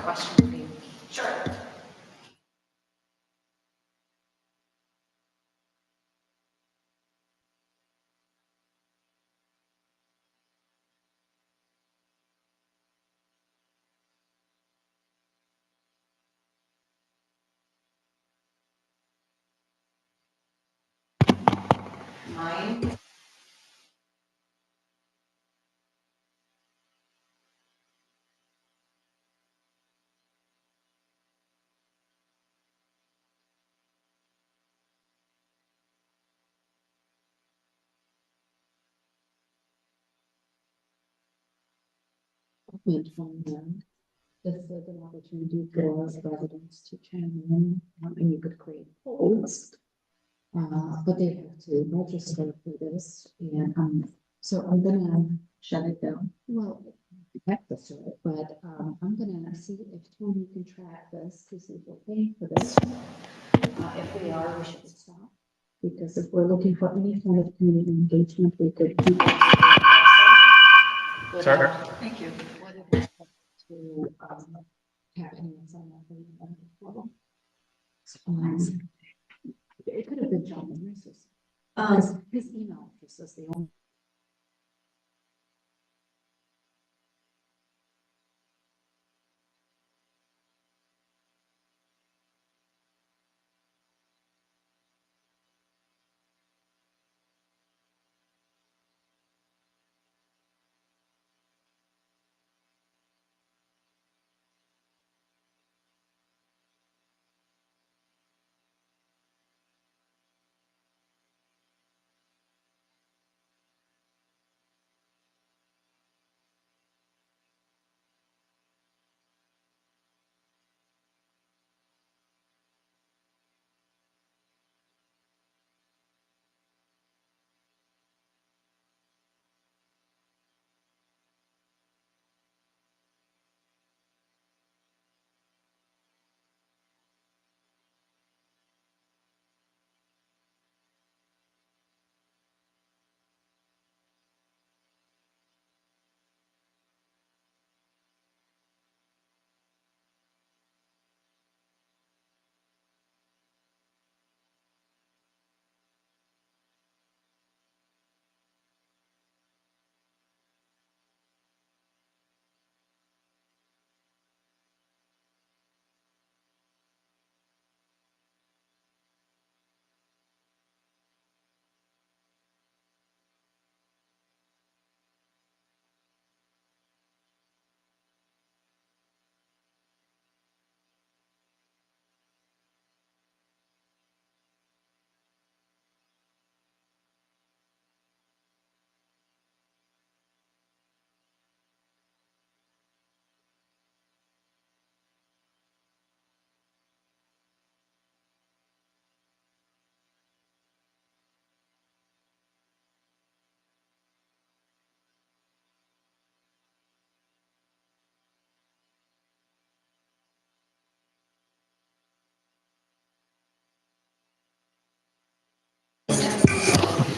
question for you. Sure. Mine. From them. This is an opportunity for us residents to chime in, and you could create polls. But they have to register for this, and, so I'm gonna shut it down. Well, access to it, but, I'm gonna see if Tony can track this to see if we're paying for this. If we are, we should stop. Because if we're looking for any kind of community engagement, we could do that. Sorry. Thank you. To, have anyone sign up for the problem. It could have been John Reese's. His email address is the only.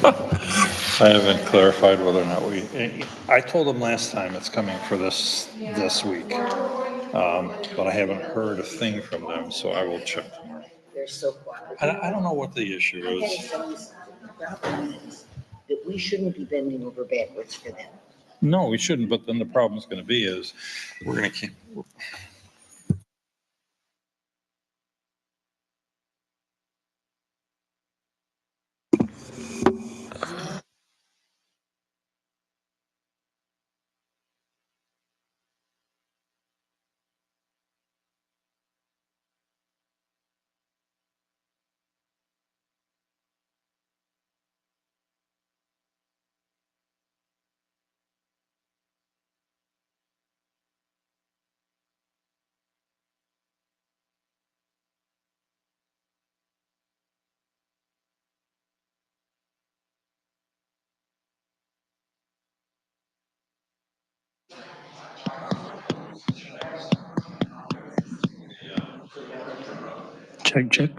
I haven't clarified whether or not I told them last time it's coming for this week. But I haven't heard a thing from them, so I will check tomorrow. They're so quiet. I don't know what the issue I gotta is. tell you something. The problem is that we shouldn't be bending over backwards for them. No, we shouldn't, but then the problem's gonna be is, we're gonna keep, check.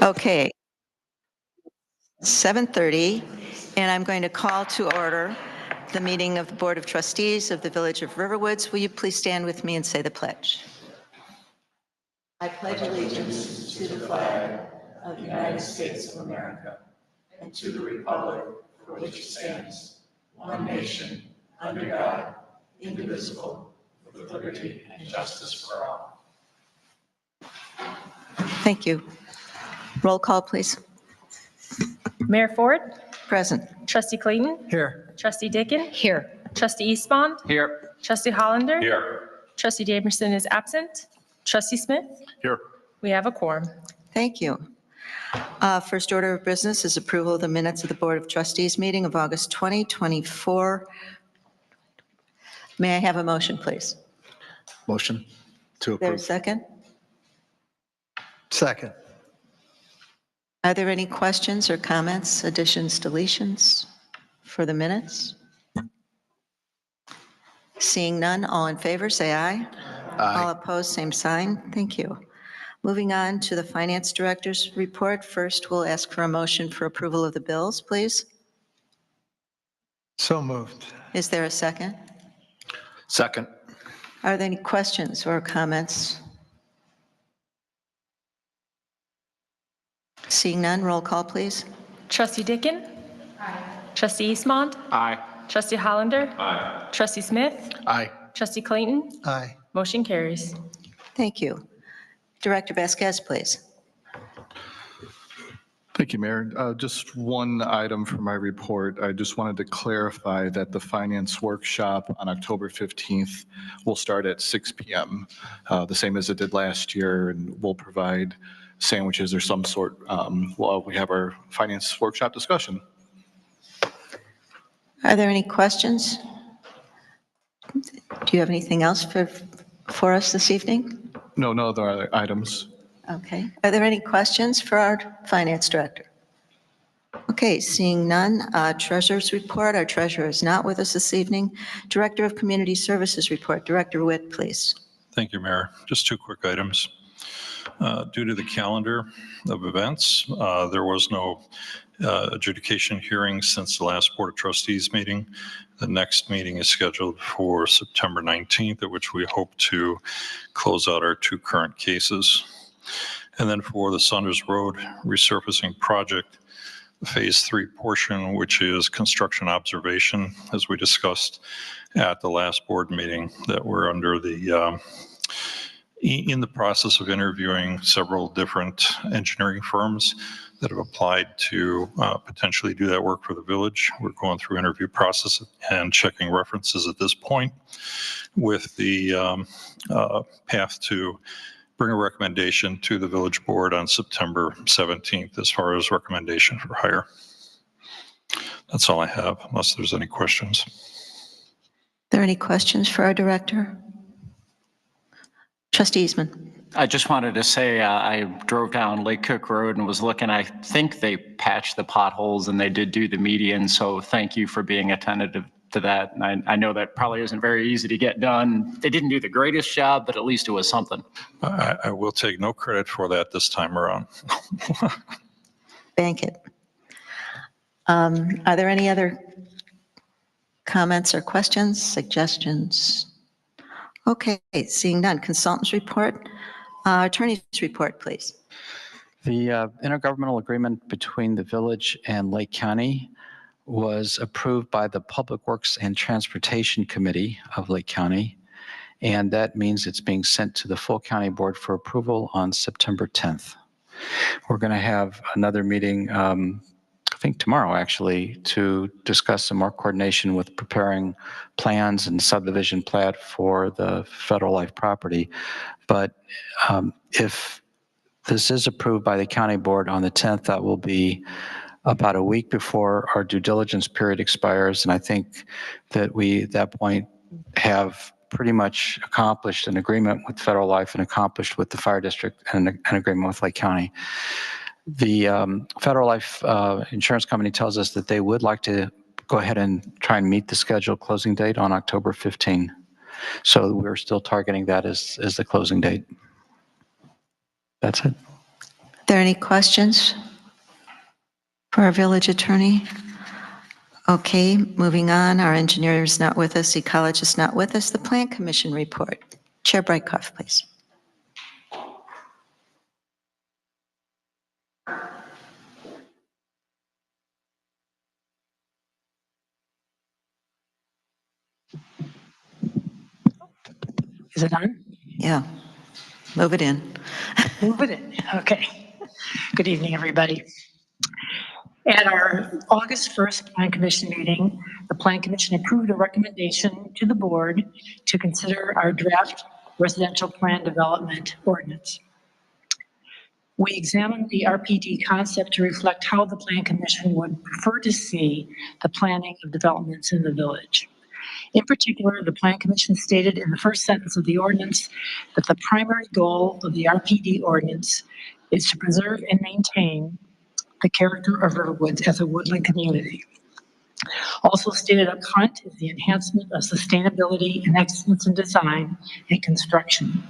Okay. 7:30, and I'm going to call to order the meeting of the Board of Trustees of the Village of Riverwoods. Will you please stand with me and say the pledge? I pledge allegiance to the flag of the United States of America and to the republic for which it stands, one nation, under God, indivisible, with liberty and justice for all. Thank you. Roll call, please. Mayor Ford, Present. Trustee Clayton, Here. Trustee Dickin, Here. Trustee Eastbond, Here. Trustee Hollander. Here. Trustee Damerson is absent. Trustee Smith, Here. we have a quorum. Thank you. First order of business is approval of the minutes of the Board of Trustees meeting of August 2024. May I have a motion, please? Motion to There a approve. second? Second. Are there any questions or comments, additions, deletions for the minutes? Seeing none, all in favor, say aye. All Aye. opposed, same sign. Thank you. Moving on to the Finance Director's report. First, we'll ask for a motion for approval of the bills, please. So moved. Is there a second? Second. Are there any questions or comments? Seeing none, roll call, please. Trustee Dickin. Aye. Trustee Eastbond, Aye. Trustee Hollander. Aye. Trustee Smith, Aye. Trustee Clayton, Aye. motion carries. Thank you. Director Vasquez, please. Thank you, Mayor. Just one item for my report. I just wanted to clarify that the finance workshop on October 15th will start at 6 p.m., the same as it did last year, and we'll provide sandwiches or some sort while we have our finance workshop discussion. Are there any questions? Do you have anything else for us this evening? No other items. Okay. Are there any questions for our Finance Director? Okay, seeing none. Treasurer's report. Our treasurer is not with us this evening. Director of Community Services report. Director Witt, please. Thank you, Mayor. Just two quick items. Due to the calendar of events, there was no adjudication hearing since the last Board of Trustees meeting. The next meeting is scheduled for September 19th, at which we hope to close out our two current cases. And then for the Saunders Road resurfacing project, the Phase 3 portion, which is construction observation, as we discussed at the last board meeting, that we're under the in the process of interviewing several different engineering firms that have applied to potentially do that work for the village. We're going through interview process and checking references at this point with the path to bring a recommendation to the village board on September 17th as far as recommendation for hire. That's all I have, unless there's any questions. Are there any questions for our director? Trustee Eastman. I just wanted to say I drove down Lake Cook Road and was looking. I think they patched the potholes and they did do the median. So thank you for being attentive to that. And I know that probably isn't very easy to get done. They didn't do the greatest job, but at least it was something. I will take no credit for that this time around. Bank it. Are there any other comments or questions, suggestions? Okay, seeing none. Consultants report. Attorney's report, please. The intergovernmental agreement between the village and Lake County was approved by the Public Works and Transportation Committee of Lake County, and that means it's being sent to the full county board for approval on September 10th. We're going to have another meeting, I think tomorrow actually, to discuss some more coordination with preparing plans and subdivision plat for the Federal Life property. But if this is approved by the county board on the 10th, that will be about a week before our due diligence period expires. And I think that we, at that point, have pretty much accomplished an agreement with Federal Life and accomplished with the fire district and an agreement with Lake County. The Federal Life insurance company tells us that they would like to go ahead and try and meet the scheduled closing date on October 15. So we're still targeting that as the closing date. That's it. Are there any questions for our village attorney? Okay, moving on. Our engineer is not with us, ecologist not with us. The Plan Commission report. Chair Brightcoff, please. Is it on? Yeah, move it in. Move it in. Okay. Good evening, everybody. At our August 1st Plan Commission meeting, the Plan Commission approved a recommendation to the board to consider our draft residential plan development ordinance. We examined the RPD concept to reflect how the Plan Commission would prefer to see the planning of developments in the village. In particular, the Plan Commission stated in the first sentence of the ordinance that the primary goal of the RPD ordinance is to preserve and maintain the character of Riverwoods as a woodland community. Also stated up front is the enhancement of sustainability and excellence in design and construction.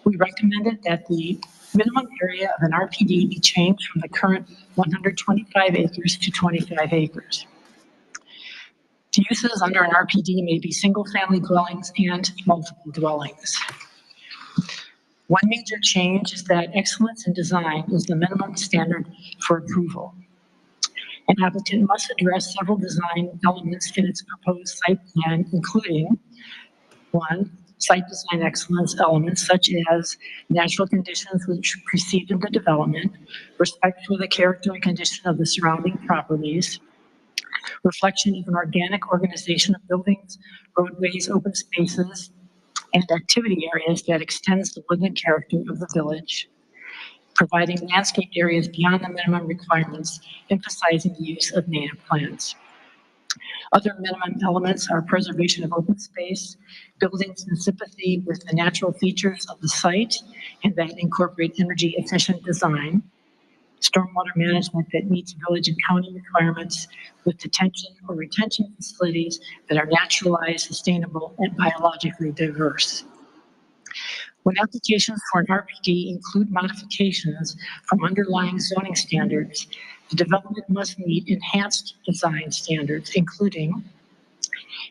We recommended that the minimum area of an RPD be changed from the current 125 acres to 25 acres. The uses under an RPD may be single-family dwellings and multiple dwellings. One major change is that excellence in design is the minimum standard for approval. An applicant must address several design elements in its proposed site plan, including 1, site design excellence elements such as natural conditions which preceded the development, respect for the character and condition of the surrounding properties, reflection of an organic organization of buildings, roadways, open spaces, and activity areas that extends the woodland character of the village, providing landscaped areas beyond the minimum requirements, emphasizing the use of native plants. Other minimum elements are preservation of open space, buildings in sympathy with the natural features of the site and that incorporate energy efficient design, stormwater management that meets village and county requirements with detention or retention facilities that are naturalized, sustainable, and biologically diverse. When applications for an RPD include modifications from underlying zoning standards, the development must meet enhanced design standards, including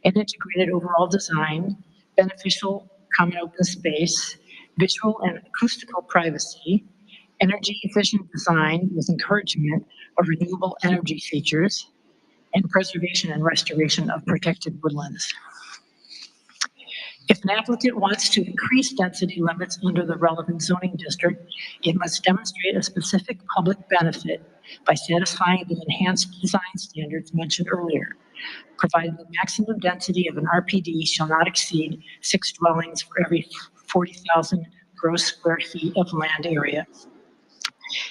an integrated overall design, beneficial common open space, visual and acoustical privacy, energy efficient design with encouragement of renewable energy features, and preservation and restoration of protected woodlands. If an applicant wants to increase density limits under the relevant zoning district, it must demonstrate a specific public benefit by satisfying the enhanced design standards mentioned earlier, provided the maximum density of an RPD shall not exceed 6 dwellings for every 40,000 gross square feet of land area.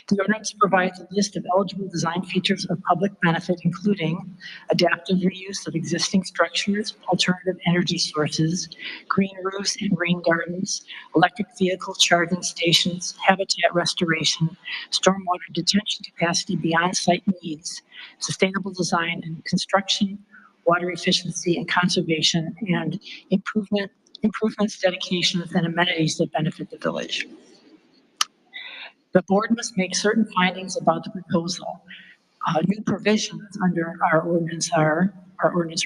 The ordinance provides a list of eligible design features of public benefit, including adaptive reuse of existing structures, alternative energy sources, green roofs and rain gardens, electric vehicle charging stations, habitat restoration, stormwater detention capacity beyond site needs, sustainable design and construction, water efficiency and conservation, and improvements, dedications, and amenities that benefit the village. The board must make certain findings about the proposal. New provisions under our ordinance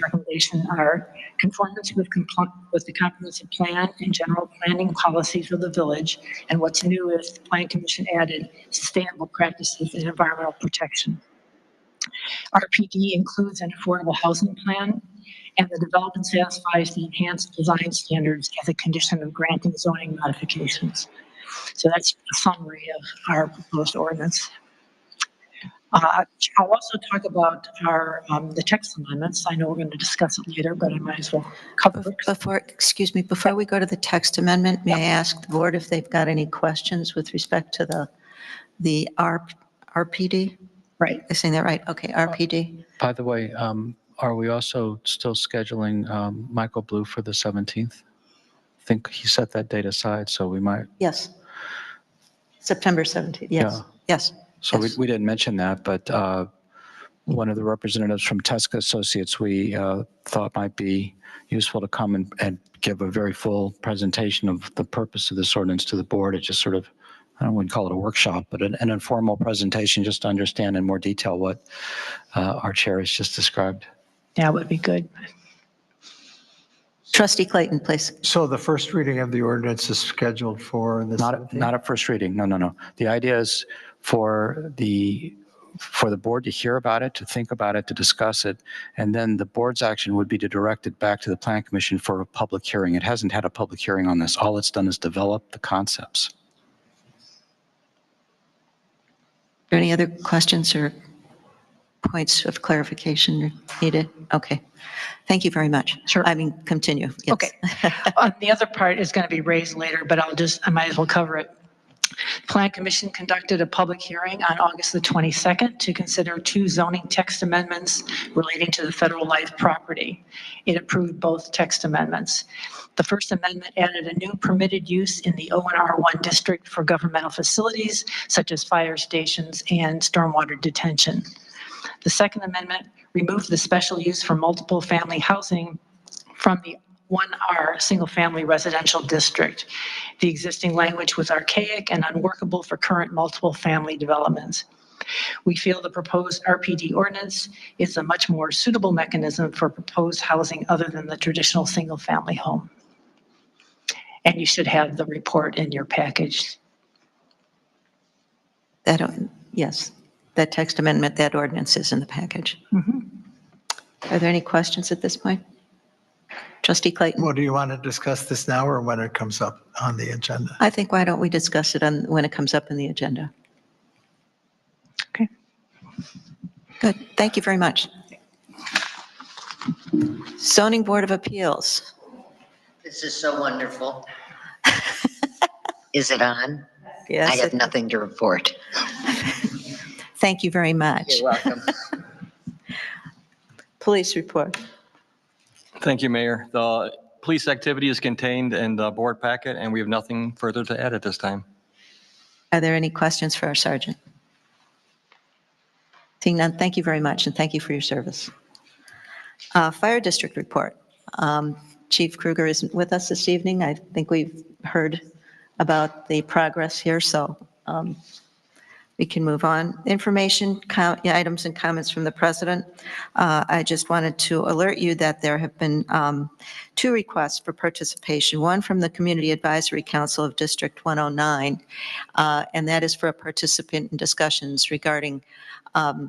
recommendation are conformance with the comprehensive plan and general planning policies of the village. And what's new is the Plan Commission added sustainable practices and environmental protection. RPD includes an affordable housing plan, and the development satisfies the enhanced design standards as a condition of granting zoning modifications. So that's a summary of our proposed ordinance. I'll also talk about the text amendments. I know we're going to discuss it later, but I might as well cover it. Before we go to the text amendment, may I ask the board if they've got any questions with respect to the RPD? Right. Am I saying that right? Okay, RPD. By the way, are we also still scheduling Michael Blue for the 17th? I think he set that date aside, so we might. Yes. September 17th, yes. Yeah. Yes. So yes. we didn't mention that, but one of the representatives from Tesca Associates we thought might be useful to come and give a very full presentation of the purpose of this ordinance to the board. It just sort of I wouldn't call it a workshop, but an informal presentation just to understand in more detail what our chair has just described. That would be good. Trustee Clayton, please. So the first reading of the ordinance is scheduled for the 17th? Not at first reading. No, no, no. The idea is for the board to hear about it, to think about it, to discuss it, and then the board's action would be to direct it back to the Plan Commission for a public hearing. It hasn't had a public hearing on this. All it's done is develop the concepts. Are there any other questions or points of clarification needed? Okay. Thank you very much. Sure. I mean, continue. Yes. Okay. The other part is going to be raised later, but I might as well cover it. Plan Commission conducted a public hearing on August the 22nd to consider 2 zoning text amendments relating to the federal life property. It approved both text amendments. The first amendment added a new permitted use in the ONR1 district for governmental facilities such as fire stations and stormwater detention. The second amendment removed the special use for multiple family housing from the 1R single-family residential district. The existing language was archaic and unworkable for current multiple family developments. We feel the proposed RPD ordinance is a much more suitable mechanism for proposed housing other than the traditional single-family home. And you should have the report in your package. Yes, that text amendment, that ordinance is in the package. Are there any questions at this point? Trustee Clayton? Well, do you want to discuss this now or when it comes up on the agenda? I think why don't we discuss it when it comes up in the agenda? Okay. Good. Thank you very much. Zoning Board of Appeals. This is so wonderful. Is it on? Yes. I have nothing to report. Thank you very much. You're welcome. Police report. Thank you, Mayor. The police activity is contained in the board packet, and we have nothing further to add at this time. Are there any questions for our sergeant? Seeing none, thank you very much, and thank you for your service. Fire district report. Chief Kruger isn't with us this evening. I think we've heard about the progress here, so we can move on. Information, items and comments from the president. I just wanted to alert you that there have been 2 requests for participation, one from the Community Advisory Council of District 109, and that is for a participant in discussions regarding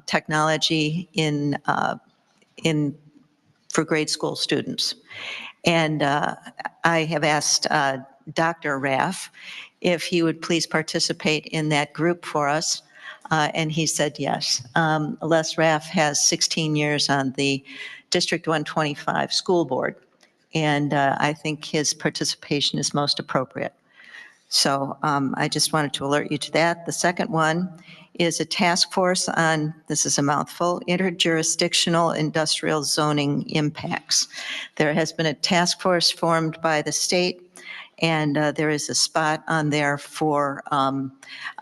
technology for grade school students. And I have asked Dr. Raff if he would please participate in that group for us, and he said yes. Les Raff has 16 years on the District 125 School Board, and I think his participation is most appropriate. So I just wanted to alert you to that. The second one is a task force on, this is a mouthful, interjurisdictional industrial zoning impacts. There has been a task force formed by the state, and there is a spot on there for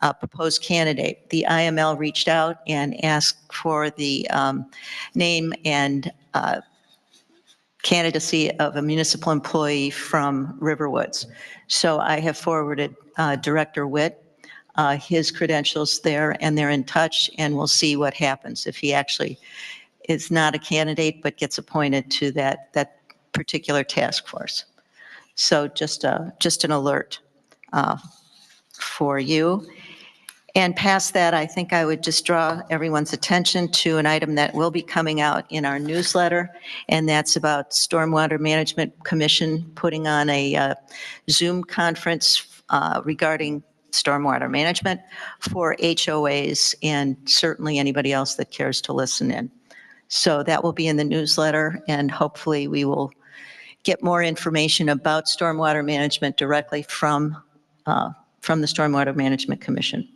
a proposed candidate. The IML reached out and asked for the name and candidacy of a municipal employee from Riverwoods. So I have forwarded Director Witt his credentials there, and they're in touch, and we'll see what happens if he actually is not a candidate but gets appointed to that particular task force. So just an alert for you. And past that, I think I would just draw everyone's attention to an item that will be coming out in our newsletter, and that's about Stormwater Management Commission putting on a Zoom conference regarding stormwater management for HOAs and certainly anybody else that cares to listen in. So that will be in the newsletter, and hopefully we will get more information about stormwater management directly from the Stormwater Management Commission.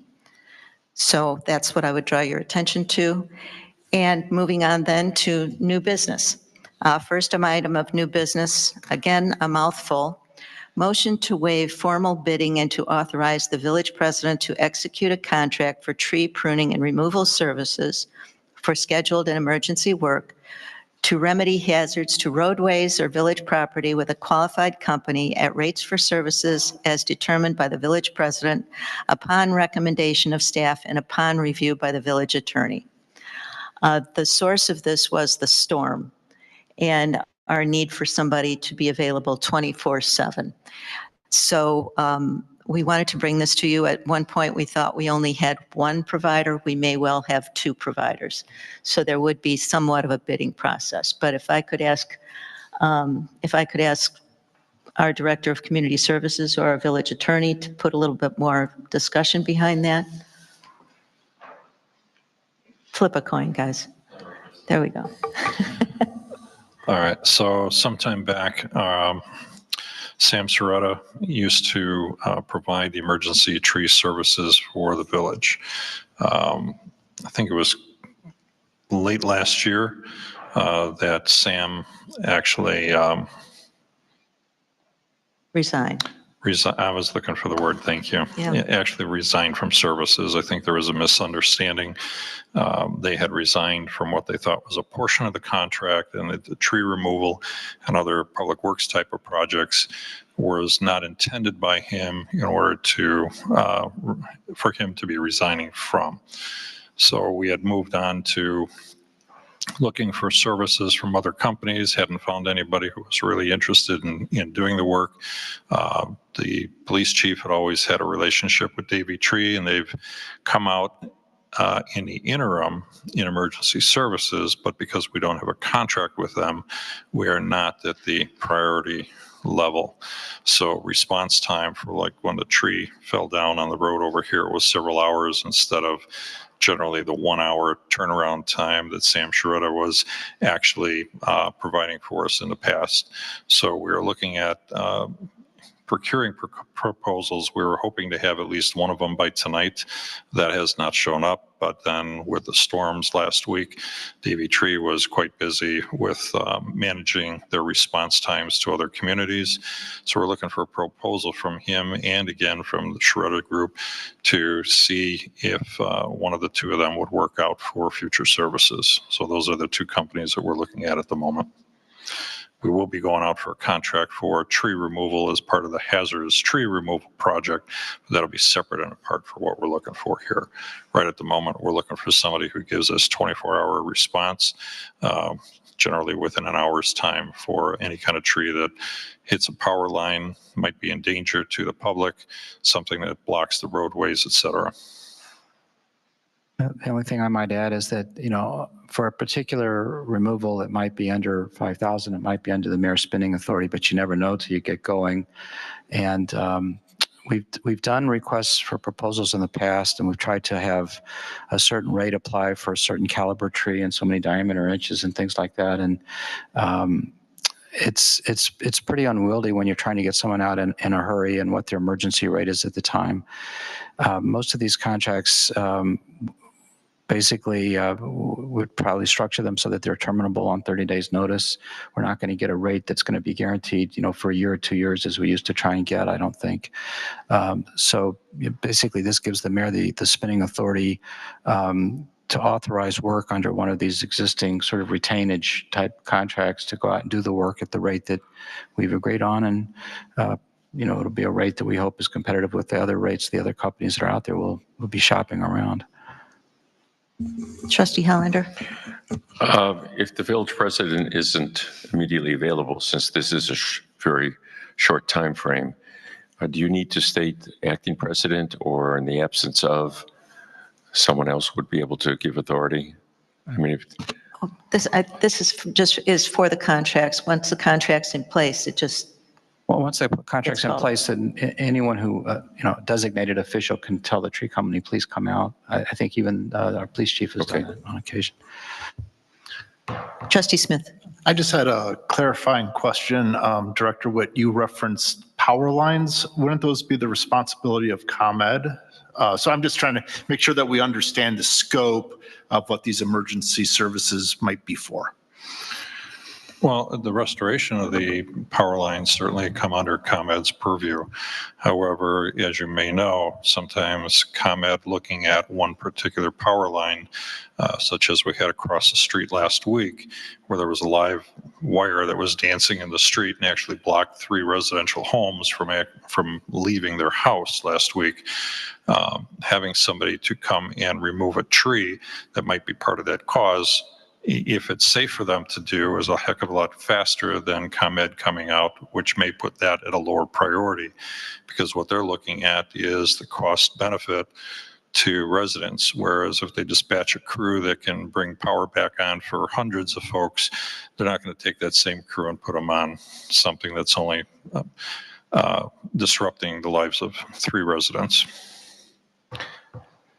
So that's what I would draw your attention to. And moving on then to new business. First item of new business, again, a mouthful. Motion to waive formal bidding and to authorize the village president to execute a contract for tree pruning and removal services for scheduled and emergency work to remedy hazards to roadways or village property with a qualified company at rates for services as determined by the village president upon recommendation of staff and upon review by the village attorney. The source of this was the storm and our need for somebody to be available 24/7. So we wanted to bring this to you. At one point, we thought we only had one provider. We may well have two providers. So there would be somewhat of a bidding process. But if I could ask our Director of Community Services or our village attorney to put a little bit more discussion behind that. Flip a coin, guys. There we go. All right, so sometime back, Sam Soretta used to provide the emergency tree services for the village. I think it was late last year that Sam actually Resign. I was looking for the word, thank you. Yeah. Actually resigned from services. I think there was a misunderstanding. They had resigned from what they thought was a portion of the contract, and the tree removal and other public works type of projects was not intended by him in order to, for him to be resigning from. So we had moved on to looking for services from other companies, hadn't found anybody who was really interested in doing the work. The police chief had always had a relationship with Davey Tree, and they've come out in the interim in emergency services, but because we don't have a contract with them, we are not at the priority level. So response time for like when the tree fell down on the road over here was several hours instead of generally the 1 hour turnaround time that Sam Soretta was actually providing for us in the past. So we're looking at procuring proposals. We were hoping to have at least one of them by tonight. That has not shown up. But then with the storms last week, Davey Tree was quite busy with managing their response times to other communities. So we're looking for a proposal from him and again from the Soretta Group to see if one of the two of them would work out for future services. So those are the two companies that we're looking at the moment. We will be going out for a contract for tree removal as part of the hazardous tree removal project. But that'll be separate and apart for what we're looking for here. Right at the moment, we're looking for somebody who gives us 24-hour response, generally within an hour's time for any kind of tree that hits a power line, might be in danger to the public, something that blocks the roadways, et cetera. The only thing I might add is that, you know, for a particular removal, it might be under 5,000, it might be under the mayor spending authority, but you never know till you get going. And we've done requests for proposals in the past, and we've tried to have a certain rate apply for a certain caliber tree and so many diameter inches and things like that. And it's pretty unwieldy when you're trying to get someone out in a hurry and what their emergency rate is at the time. Most of these contracts basically would probably structure them so that they're terminable on 30 days notice. We're not going to get a rate that's going to be guaranteed, you know, for a year or 2 years as we used to try and get, I don't think. So basically this gives the mayor the spending authority to authorize work under one of these existing sort of retainage type contracts to go out and do the work at the rate that we've agreed on. And, you know, it'll be a rate that we hope is competitive with the other rates the other companies that are out there will be shopping around. Trustee Hollander. If the village president isn't immediately available, since this is a very short time frame, do you need to state acting president, or in the absence of, someone else would be able to give authority? I mean, This is for the contracts. Once the contract's in place, it just. Well, once they put contracts in place, then anyone who, you know, designated official can tell the tree company, please come out. I think even our police chief has done that on occasion. Trustee Smith. I just had a clarifying question. Director Witt, you referenced power lines. Wouldn't those be the responsibility of ComEd? So I'm just trying to make sure that we understand the scope of what these emergency services might be for. Well, the restoration of the power lines certainly come under ComEd's purview. However, as you may know, sometimes ComEd looking at one particular power line, such as we had across the street last week, where there was a live wire that was dancing in the street and actually blocked 3 residential homes from leaving their house last week. Having somebody to come and remove a tree that might be part of that cause, if it's safe for them to do, is a heck of a lot faster than ComEd coming out, which may put that at a lower priority, because what they're looking at is the cost benefit to residents. Whereas if they dispatch a crew that can bring power back on for hundreds of folks, they're not going to take that same crew and put them on something that's only disrupting the lives of 3 residents.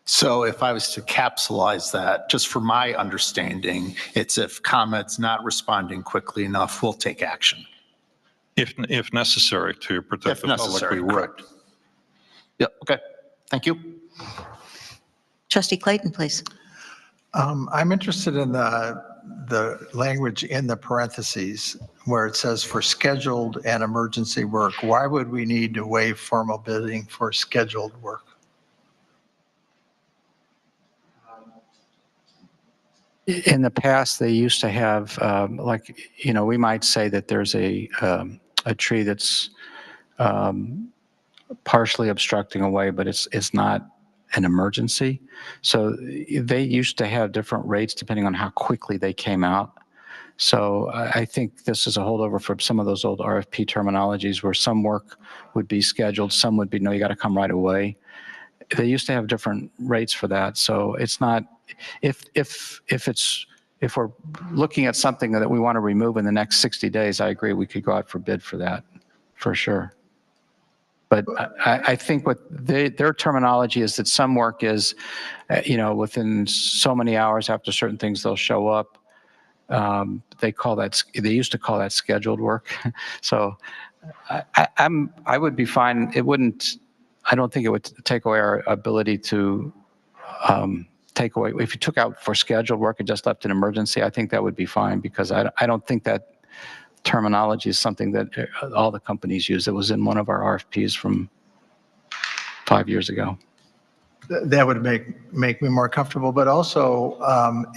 So if I was to capsulize that, just for my understanding, it's if ComEd's not responding quickly enough, we'll take action. If necessary to protect the public, we would. Correct. Yep, okay, thank you. Trustee Clayton, please. I'm interested in the language in the parentheses where it says for scheduled and emergency work. Why would we need to waive formal bidding for scheduled work? In the past, they used to have, we might say that there's a tree that's partially obstructing a way, but it's not an emergency. So they used to have different rates depending on how quickly they came out. So I think this is a holdover from some of those old RFP terminologies where some work would be scheduled, some would be, no, you got to come right away. They used to have different rates for that. So it's not, if we're looking at something that we want to remove in the next 60 days, I agree we could go out for bid for that, for sure. But I think what their terminology is that some work is, within so many hours after certain things, they'll show up. They used to call that scheduled work. So I would be fine. I don't think it would take away our ability to take away. If you took out for scheduled work and just left an emergency, I think that would be fine, because I don't think that terminology is something that all the companies use. It was in one of our RFPs from 5 years ago. That would make me more comfortable. But also,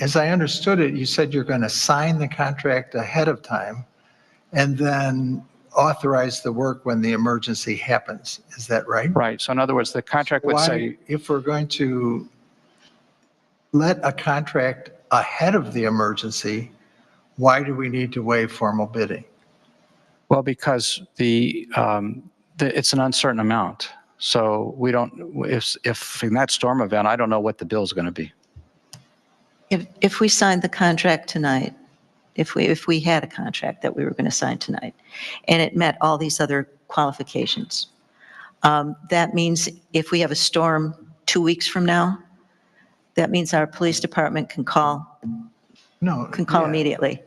as I understood it, you said you're going to sign the contract ahead of time and then authorize the work when the emergency happens. Is that right? Right. So in other words, the contract would say, if we're going to let a contract ahead of the emergency, why do we need to waive formal bidding? well, because it's an uncertain amount. So we don't, if in that storm event, I don't know what the bill is going to be. If we signed the contract tonight, if we had a contract that we were going to sign tonight, and it met all these other qualifications, that means if we have a storm 2 weeks from now, that means our police department can call immediately.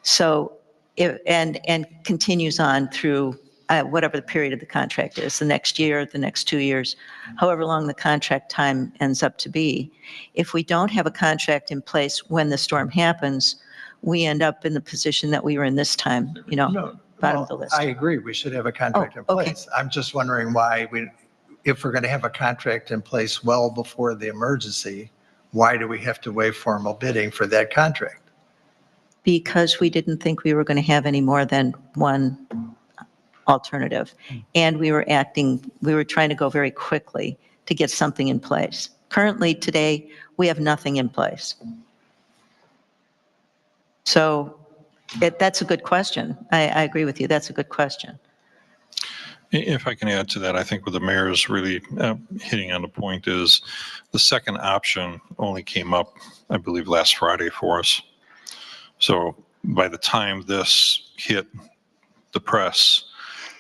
So, and continues on through whatever the period of the contract is, the next year, the next 2 years, however long the contract time ends up to be. If we don't have a contract in place when the storm happens, we end up in the position that we were in this time, bottom of the list. I agree, we should have a contract in place. I'm just wondering why if we're going to have a contract in place well before the emergency, why do we have to waive formal bidding for that contract? Because we didn't think we were going to have any more than one alternative. And we were trying to go very quickly to get something in place. Currently, today, we have nothing in place. So that's a good question. I agree with you. That's a good question. If I can add to that, I think what the mayor is really hitting on the point is the second option only came up, I believe, last Friday for us. So by the time this hit the press,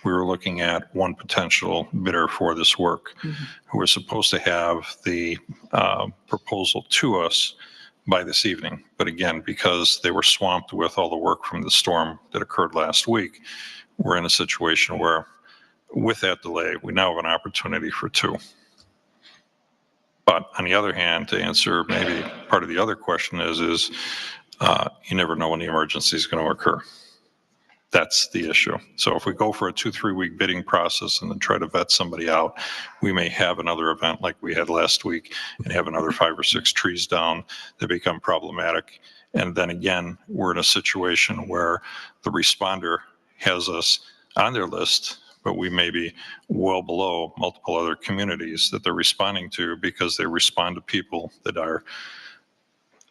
we were looking at one potential bidder for this work who was supposed to have the proposal to us by this evening. But again, because they were swamped with all the work from the storm that occurred last week, we're in a situation where with that delay, we now have an opportunity for two. But on the other hand, to answer maybe part of the other question is you never know when the emergency is going to occur. That's the issue. So if we go for a 2-3 week bidding process and then try to vet somebody out, we may have another event like we had last week and have another 5 or 6 trees down that become problematic. And then again, we're in a situation where the responder has us on their list, but we may be well below multiple other communities that they're responding to because they respond to people that are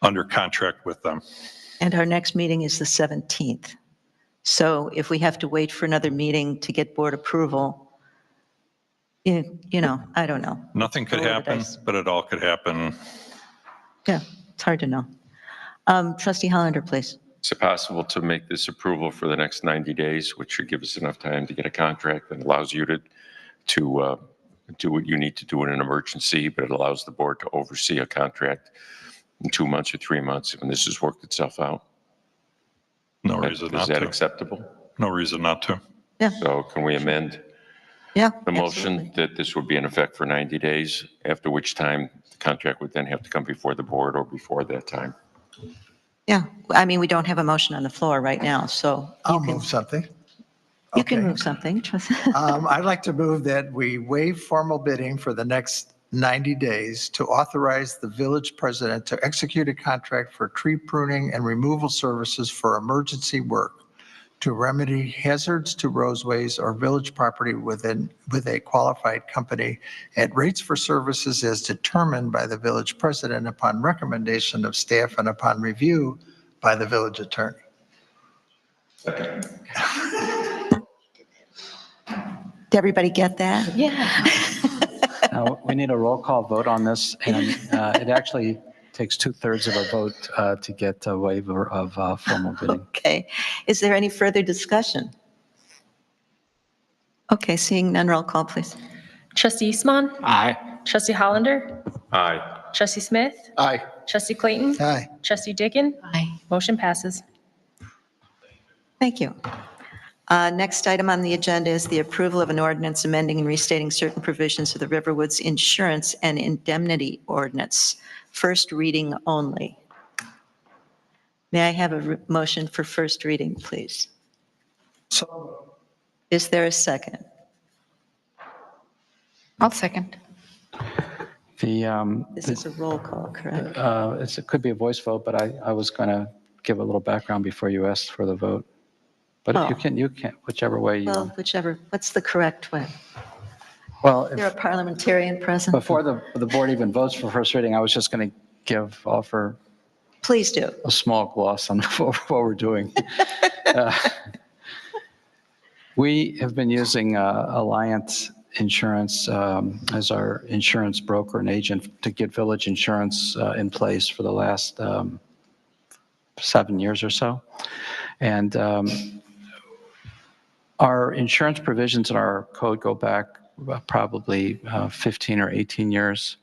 under contract with them. And our next meeting is the 17th. So if we have to wait for another meeting to get board approval, you know, I don't know. Nothing could Roll the happen, dice. but it all could happen. Yeah, it's hard to know. Trustee Hollander, please. Is it possible to make this approval for the next 90 days, which should give us enough time to get a contract that allows you to do what you need to do in an emergency, but it allows the board to oversee a contract in 2 months or 3 months when this has worked itself out? No reason not Is that to. acceptable? No reason not to. Yeah. So can we amend Yeah. the motion absolutely. that this would be in effect for 90 days, after which time the contract would then have to come before the board or before that time? Yeah, I mean, we don't have a motion on the floor right now, so I'll move something. you can Okay. move something. I'd like to move that we waive formal bidding for the next 90 days to authorize the village president to execute a contract for tree pruning and removal services for emergency work to remedy hazards to roadways or village property with a qualified company at rates for services as determined by the village president upon recommendation of staff and upon review by the village attorney. Did everybody get that? Yeah. We need a roll call vote on this, and it actually takes 2/3 of a vote to get a waiver of formal bidding. Okay. Is there any further discussion? Okay, seeing none, roll call, please. Trustee Eastmon? Aye. Trustee Hollander? Aye. Trustee Smith? Aye. Trustee Clayton? Aye. Trustee Diggin? Aye. Motion passes. Thank you. Next item on the agenda is the approval of an ordinance amending and restating certain provisions of the Riverwoods Insurance and Indemnity Ordinance. First reading only. May I have a motion for first reading, please? So Is there a second? I'll second. This is a roll call, correct? It could be a voice vote, but I was going to give a little background before you asked for the vote. But Oh. you can, whichever way you Well, want. whichever, what's the correct way? Well, Is there a parliamentarian present? before the board even votes for first reading, I was just going to offer Please do. a small gloss on what we're doing. We have been using Alliant Insurance as our insurance broker and agent to get village insurance in place for the last 7 years or so. And our insurance provisions in our code go back probably 15 or 18 years.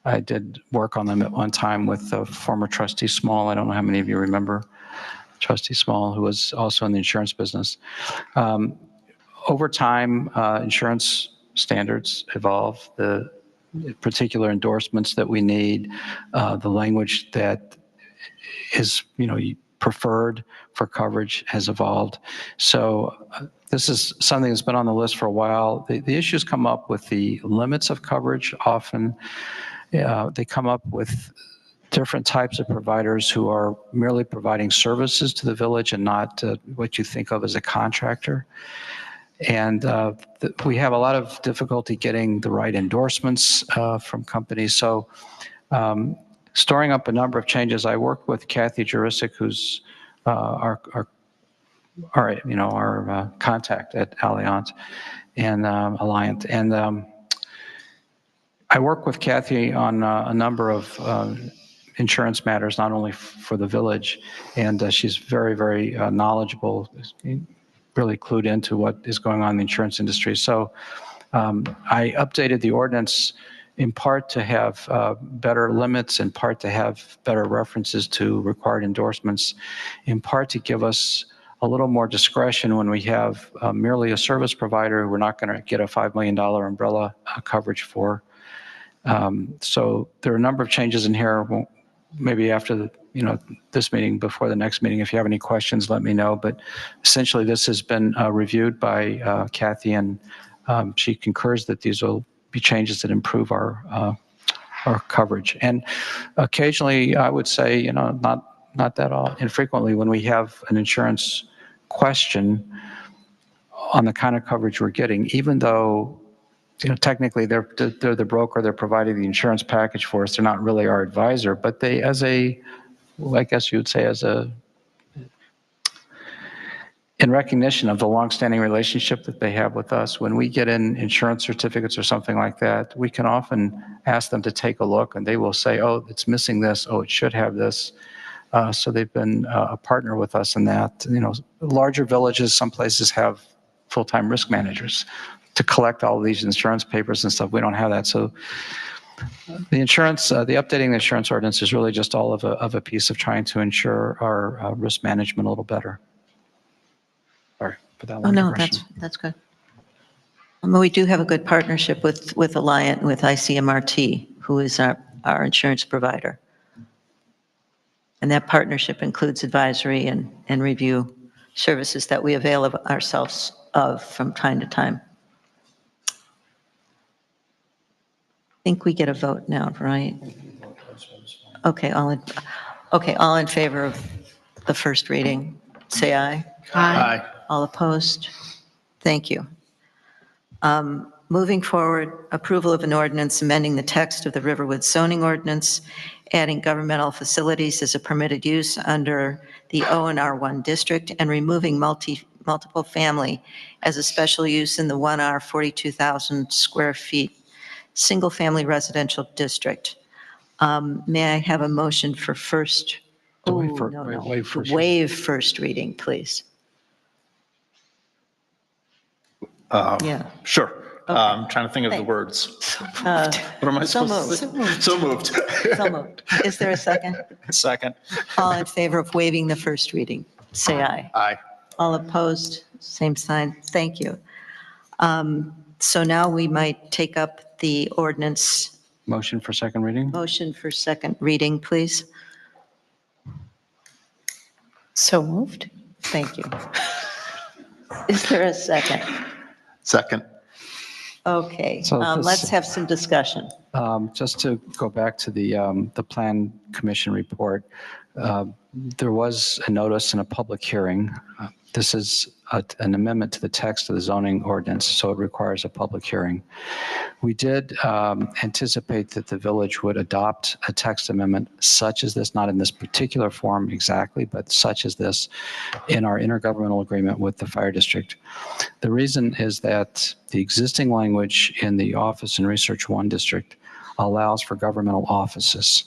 I did work on them at one time with former trustee Small. I don't know how many of you remember Trustee Small, who was also in the insurance business. Over time, insurance standards evolve, the particular endorsements that we need, the language that is, preferred for coverage has evolved. So this is something that's been on the list for a while. The issues come up with the limits of coverage often. They come up with different types of providers who are merely providing services to the village and not what you think of as a contractor. And we have a lot of difficulty getting the right endorsements from companies. So storing up a number of changes, I worked with Kathy Jurisic, who's our contact at Alliant and Alliant. And I work with Kathy on a number of insurance matters, not only for the village, and she's very, very knowledgeable, really clued into what is going on in the insurance industry. So I updated the ordinance in part to have better limits, in part to have better references to required endorsements, in part to give us a little more discretion when we have merely a service provider who we're not going to get a $5 million umbrella coverage for. So there are a number of changes in here. maybe after the, this meeting, before the next meeting, if you have any questions, let me know. But essentially, this has been reviewed by Kathy, and she concurs that these will be changes that improve our coverage. And occasionally, I would say, not that infrequently, when we have an insurance question on the kind of coverage we're getting, even though technically they're the broker, they're providing the insurance package for us, they're not really our advisor, but they, I guess you would say, in recognition of the longstanding relationship that they have with us, when we get in insurance certificates or something like that, we can often ask them to take a look, and they will say, oh, it's missing this, oh, it should have this. So they've been a partner with us in that. Larger villages, some places have full-time risk managers to collect all of these insurance papers and stuff. We don't have that. So the updating the insurance ordinance is really just all of a piece of trying to ensure our risk management a little better. Sorry for that long digression. That's good. We do have a good partnership with Alliant, with ICMRT, who is our insurance provider. And that partnership includes advisory and review services that we avail of ourselves of from time to time. I think we get a vote now, right? Okay, all in favor of the first reading, say aye. Aye. All opposed? Thank you. Moving forward, approval of an ordinance amending the text of the Riverwood zoning ordinance, adding governmental facilities as a permitted use under the O&R1 district, and removing multiple family as a special use in the 1R 42,000 square feet single-family residential district. May I have a motion for first? Waive first reading, please. Yeah. Sure. I'm trying to think of the words. What am I supposed to say? So moved. So moved. Is there a second? Second. All in favor of waiving the first reading, say aye. Aye. All opposed, same sign. Thank you. So now we might take up the ordinance. Motion for second reading? Motion for second reading, please. So moved. Thank you. Is there a second? Second. Okay, So this- let's have some discussion. Just to go back to the Plan Commission report, there was a notice and a public hearing. This is an amendment to the text of the zoning ordinance, so it requires a public hearing. We did anticipate that the village would adopt a text amendment such as this, not in this particular form exactly, but such as this in our intergovernmental agreement with the fire district. The reason is that the existing language in the Office and Research 1 district allows for governmental offices.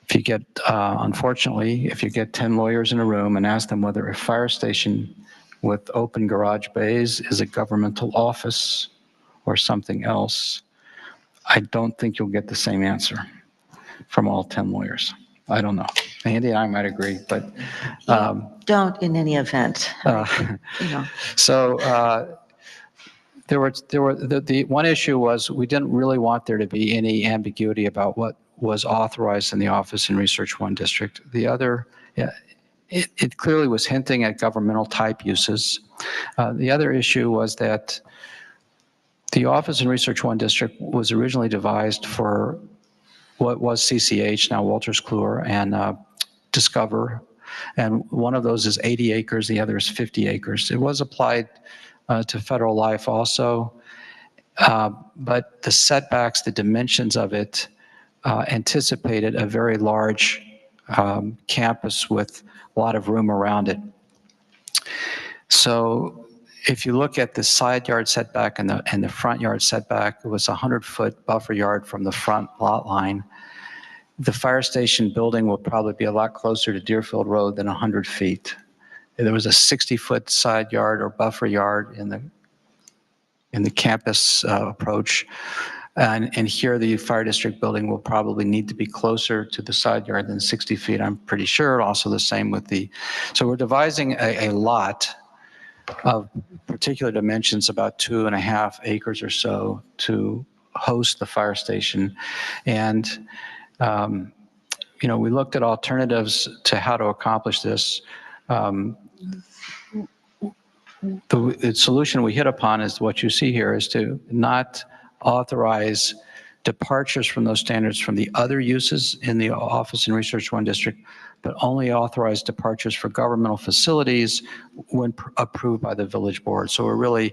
If you get, unfortunately, if you get 10 lawyers in a room and ask them whether a fire station with open garage bays is a governmental office or something else, I don't think you'll get the same answer from all 10 lawyers. I don't know. Andy and I might agree, but. Don't in any event. So the one issue was we didn't really want there to be any ambiguity about what was authorized in the Office and Research 1 district. The other, it clearly was hinting at governmental type uses. The other issue was that the Office and Research 1 district was originally devised for what was CCH, now Wolters Kluwer, and Discover. And one of those is 80 acres, the other is 50 acres. It was applied to Federal Life also, but the setbacks, the dimensions of it anticipated a very large campus with a lot of room around it. So if you look at the side yard setback and the front yard setback, it was a 100-foot buffer yard from the front lot line. The fire station building will probably be a lot closer to Deerfield Road than 100 feet. There was a 60-foot side yard or buffer yard in the campus approach. And here the fire district building will probably need to be closer to the side yard than 60 feet, I'm pretty sure. Also the same with so we're devising a lot of particular dimensions, about 2.5 acres or so, to host the fire station. And we looked at alternatives to how to accomplish this. The solution we hit upon is what you see here, is to not authorize departures from those standards from the other uses in the Office and Research 1 district, but only authorize departures for governmental facilities when approved by the village board. So we're really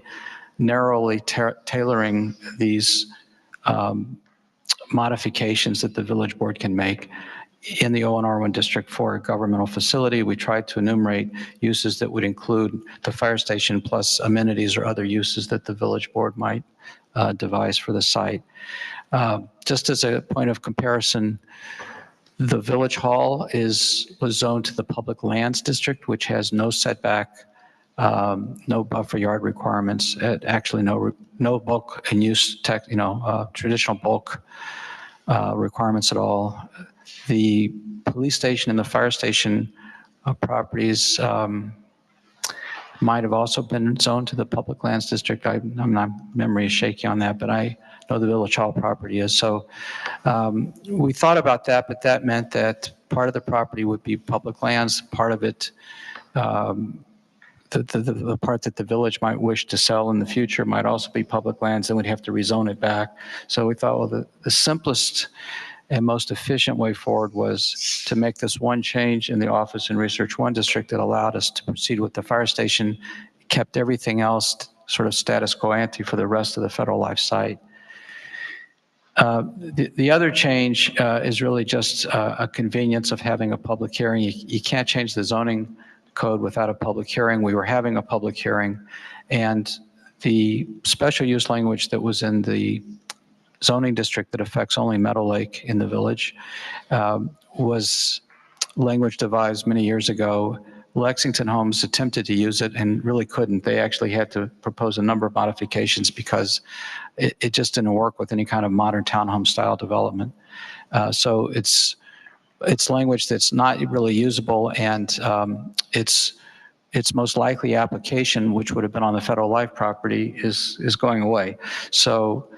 narrowly tailoring these modifications that the village board can make in the ONR1 district for a governmental facility. We tried to enumerate uses that would include the fire station plus amenities or other uses that the village board might devise for the site. Just as a point of comparison, the village hall was zoned to the public lands district, which has no setback, no buffer yard requirements, actually no bulk and use traditional bulk requirements at all. The police station and the fire station properties might have also been zoned to the public lands district. I'm not, memory is shaky on that, but I know the village hall property is. So we thought about that, but that meant that part of the property would be public lands, part of it, the part that the village might wish to sell in the future might also be public lands, and we'd have to rezone it back. So we thought, well, the simplest and most efficient way forward was to make this one change in the Office and Research 1 district that allowed us to proceed with the fire station, kept everything else sort of status quo ante for the rest of the Federal Life site. The other change is really just a convenience of having a public hearing. You can't change the zoning code without a public hearing. We were having a public hearing, and the special use language that was in the zoning district that affects only Meadow Lake in the village was language devised many years ago. Lexington Homes attempted to use it and really couldn't. They actually had to propose a number of modifications because it just didn't work with any kind of modern townhome style development. So it's language that's not really usable, and its most likely application, which would have been on the Federal Life property, is going away. So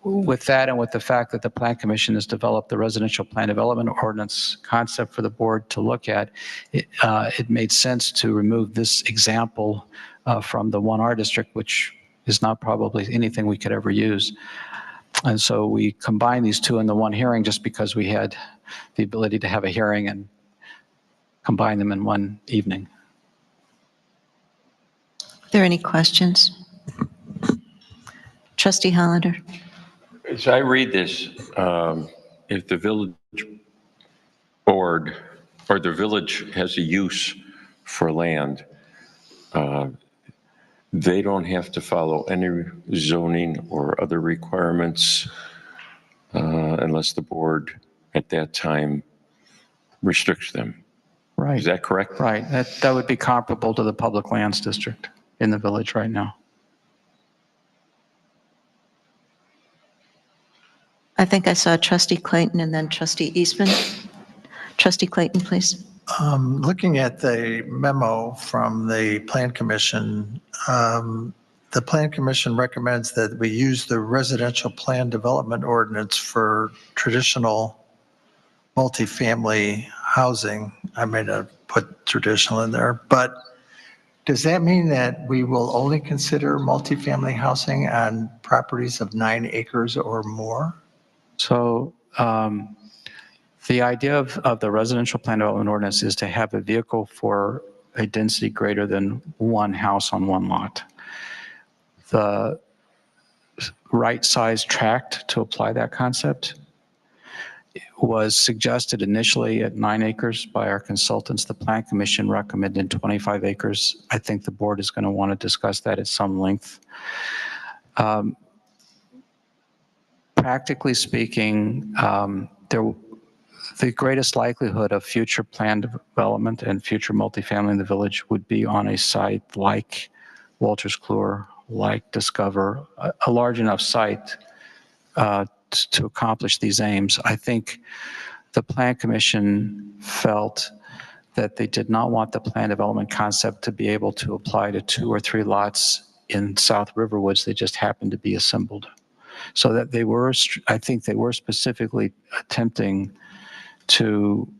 with that, and with the fact that the Plan Commission has developed the residential plan development ordinance concept for the board to look at, it made sense to remove this example from the 1R district, which is not probably anything we could ever use. And so we combined these two in the one hearing just because we had the ability to have a hearing and combine them in one evening. Are there any questions? Trustee Hollander. As I read this, if the village board or the village has a use for land, they don't have to follow any zoning or other requirements unless the board at that time restricts them. Right. Is that correct? Right. That would be comparable to the public lands district in the village right now. I think I saw Trustee Clayton and then Trustee Eastman. Trustee Clayton, please. Looking at the memo from the Plan Commission, the Plan Commission recommends that we use the residential plan development ordinance for traditional multifamily housing. I may not put traditional in there, but does that mean that we will only consider multifamily housing on properties of 9 acres or more? So the idea of the residential plan development ordinance is to have a vehicle for a density greater than one house on one lot. The right size tract to apply that concept was suggested initially at 9 acres by our consultants. The Plan Commission recommended 25 acres. I think the board is going to want to discuss that at some length. Practically speaking, the greatest likelihood of future plan development and future multifamily in the village would be on a site like Wolters Kluwer, like Discover, a large enough site to accomplish these aims. I think the Plan Commission felt that they did not want the plan development concept to be able to apply to 2 or 3 lots in South Riverwoods that just happened to be assembled. So that they were, I think they were specifically attempting to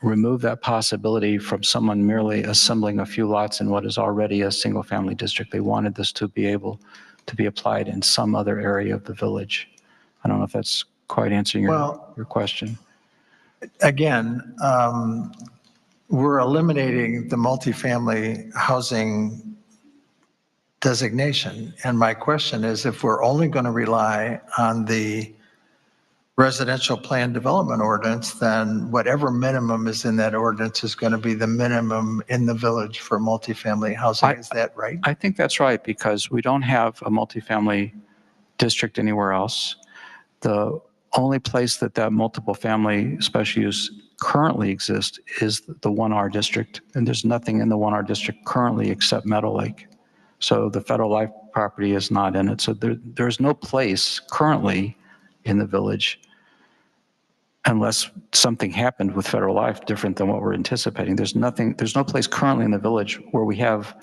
remove that possibility from someone merely assembling a few lots in what is already a single-family district. They wanted this to be able to be applied in some other area of the village. I don't know if that's quite answering your question. Again, we're eliminating the multifamily housing designation. And my question is, if we're only going to rely on the residential plan development ordinance, then whatever minimum is in that ordinance is going to be the minimum in the village for multifamily housing. Is that right? I think that's right, because we don't have a multifamily district anywhere else. The only place that multiple family special use currently exists is the 1R district, and there's nothing in the 1R district currently except Meadow Lake. So the Federal Life property is not in it. So there's no place currently in the village, unless something happened with Federal Life different than what we're anticipating. There's no place currently in the village where we have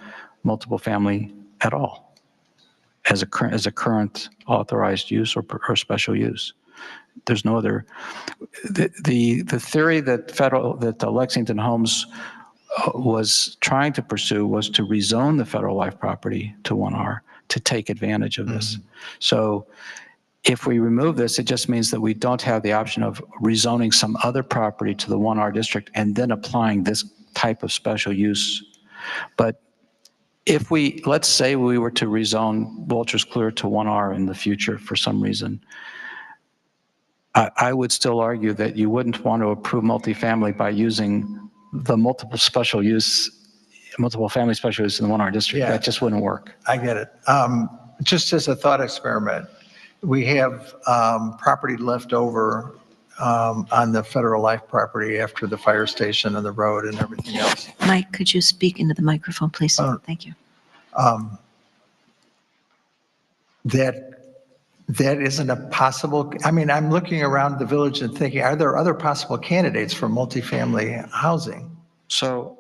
multiple family at all as a current authorized use or special use. There's no other. The theory that Lexington Homes was trying to pursue was to rezone the Federal Life property to 1R to take advantage of this. So if we remove this, it just means that we don't have the option of rezoning some other property to the 1R district and then applying this type of special use. But if let's say we were to rezone Wolters Kluwer to 1R in the future for some reason, I would still argue that you wouldn't want to approve multifamily by using the multiple family special use in the 1R district. Yeah. That just wouldn't work. I get it. Just as a thought experiment, we have property left over on the Federal Life property after the fire station and the road and everything else. Mike, could you speak into the microphone, please? Thank you. That isn't a possible, I mean, I'm looking around the village and thinking, are there other possible candidates for multifamily housing? So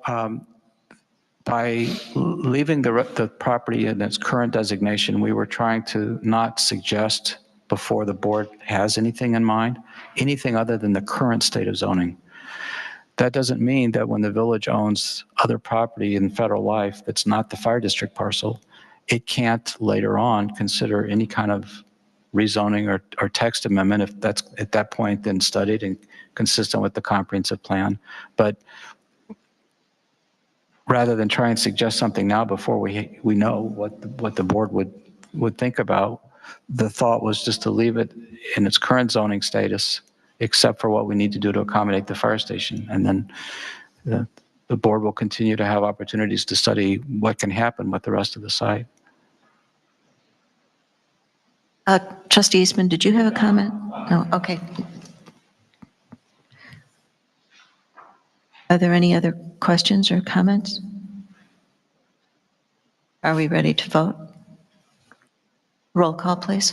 by leaving the property in its current designation, we were trying to not suggest before the board has anything in mind, anything other than the current state of zoning. That doesn't mean that when the village owns other property in Federal Life that's not the fire district parcel, it can't later on consider any kind of rezoning or text amendment if that's at that point then studied and consistent with the comprehensive plan. But rather than try and suggest something now before we know what the board would think about, the thought was just to leave it in its current zoning status, except for what we need to do to accommodate the fire station. And then the board will continue to have opportunities to study what can happen with the rest of the site. Trustee Eastman, did you have a comment? No, okay. Are there any other questions or comments? Are we ready to vote? Roll call, please.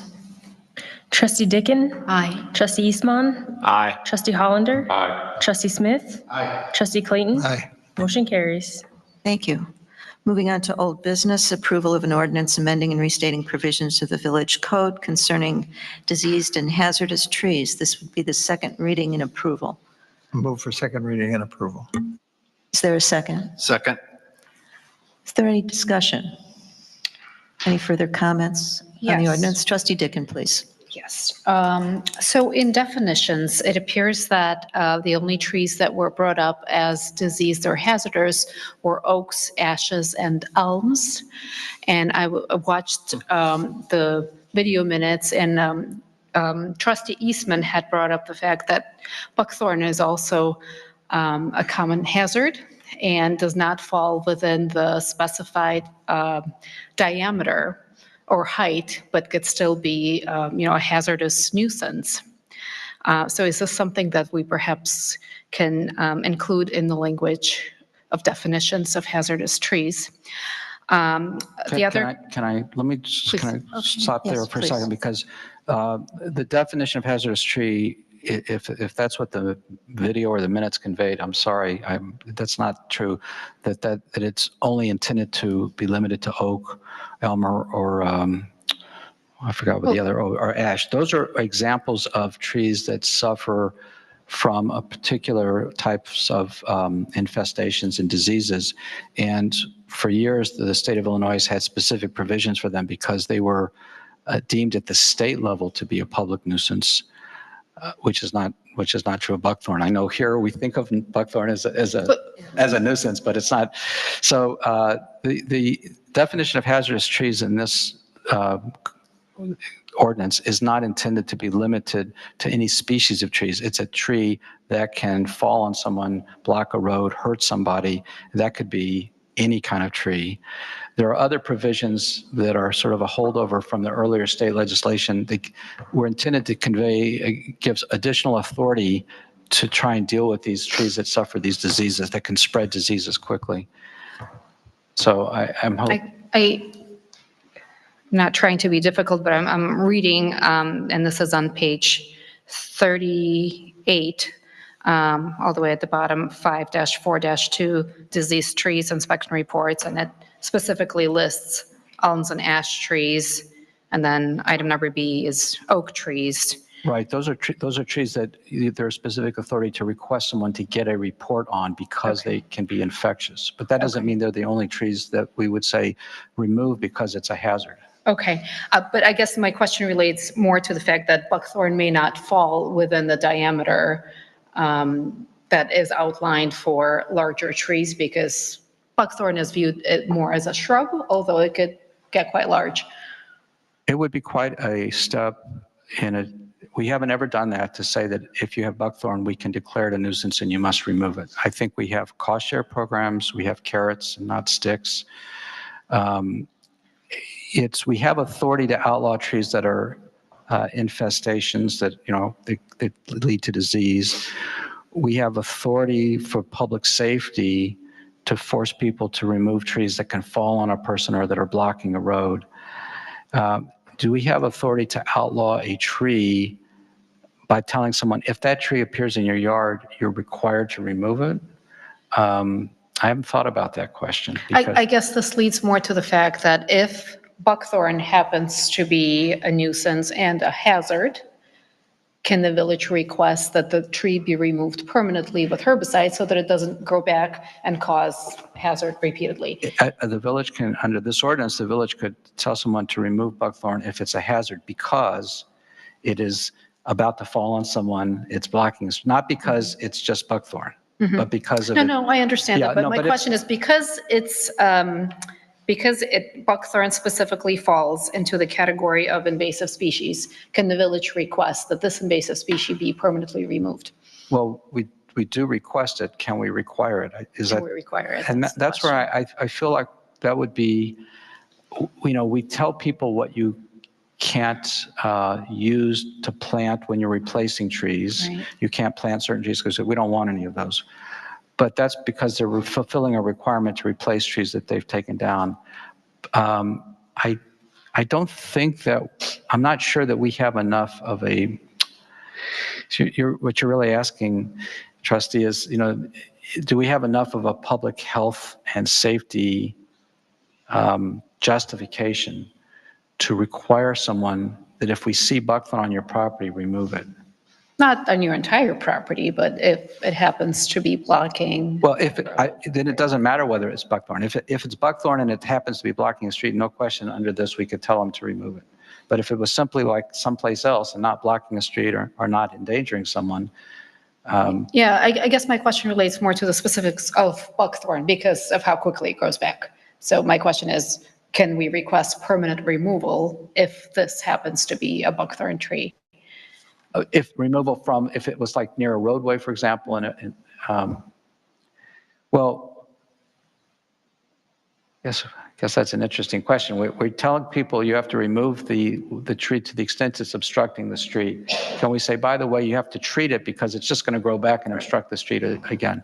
Trustee Dicken? Aye. Trustee Eastman? Aye. Trustee Hollander? Aye. Trustee Smith? Aye. Trustee Clayton? Aye. Motion carries. Thank you. Moving on to old business, approval of an ordinance amending and restating provisions of the village code concerning diseased and hazardous trees. This would be the second reading and approval. Move for second reading and approval. Is there a second? Second. Is there any discussion? Any further comments on the Yes. ordinance? Trustee Dicken, please. Yes. So in definitions, it appears that the only trees that were brought up as diseased or hazardous were oaks, ashes, and elms. And I watched the video minutes, and Trustee Eastman had brought up the fact that buckthorn is also a common hazard and does not fall within the specified diameter or height, but could still be, a hazardous nuisance. So is this something that we perhaps can include in the language of definitions of hazardous trees? Let me just stop there for a second, because the definition of hazardous tree, if that's what the video or the minutes conveyed, I'm sorry, that's not true. That it's only intended to be limited to oak, elm, or I forgot what the other, or ash. Those are examples of trees that suffer from a particular types of infestations and diseases. And for years, the state of Illinois has had specific provisions for them because they were deemed at the state level to be a public nuisance, which is not true of buckthorn. I know here we think of buckthorn as a nuisance, but it's not. So the definition of hazardous trees in this ordinance is not intended to be limited to any species of trees. It's a tree that can fall on someone, block a road, hurt somebody. That could be any kind of tree. There are other provisions that are sort of a holdover from the earlier state legislation that were intended to convey, gives additional authority to try and deal with these trees that suffer these diseases, that can spread diseases quickly. So I'm hoping. I'm not trying to be difficult, but I'm reading, and this is on page 38, all the way at the bottom, 5-4-2, diseased trees inspection reports, and it specifically lists elms and ash trees, and then item number B is oak trees. Right, those are trees that there's specific authority to request someone to get a report on because they can be infectious. But that doesn't mean they're the only trees that we would say remove because it's a hazard. Okay, but I guess my question relates more to the fact that buckthorn may not fall within the diameter that is outlined for larger trees, because buckthorn is viewed more as a shrub, although it could get quite large. It would be quite a step in a, we haven't ever done that to say that if you have buckthorn, we can declare it a nuisance and you must remove it. I think we have cost share programs, we have carrots and not sticks. We have authority to outlaw trees that are infestations that, they lead to disease. We have authority for public safety to force people to remove trees that can fall on a person or that are blocking a road. Do we have authority to outlaw a tree by telling someone, if that tree appears in your yard, you're required to remove it? I haven't thought about that question. I guess this leads more to the fact that if buckthorn happens to be a nuisance and a hazard, can the village request that the tree be removed permanently with herbicide so that it doesn't grow back and cause hazard repeatedly? The village can, under this ordinance, the village could tell someone to remove buckthorn if it's a hazard because it is about to fall on someone, it's blocking, not because it's just buckthorn, but because of No, I understand that, but my question is because it's, buckthorn specifically falls into the category of invasive species, can the village request that this invasive species be permanently removed? Well, we do request it. Can we require it? Can we require it? And that's where I feel like that would be, we tell people what you can't use to plant when you're replacing trees. Right. You can't plant certain trees because we don't want any of those. But that's because they're fulfilling a requirement to replace trees that they've taken down. I don't think that, I'm not sure that we have enough of a, what you're really asking, trustee, is, do we have enough of a public health and safety justification to require someone that if we see buckthorn on your property, remove it? Not on your entire property, but if it happens to be blocking. Well, then it doesn't matter whether it's buckthorn. If it's buckthorn and it happens to be blocking a street, no question under this, we could tell them to remove it. But if it was simply like someplace else and not blocking a street or not endangering someone. Yeah, I guess my question relates more to the specifics of buckthorn because of how quickly it grows back. So my question is, can we request permanent removal if this happens to be a buckthorn tree? If removal from, if it was like near a roadway, for example, well, yes, I guess that's an interesting question. We're telling people you have to remove the tree to the extent it's obstructing the street. Can we say, by the way, you have to treat it because it's just going to grow back and obstruct the street again?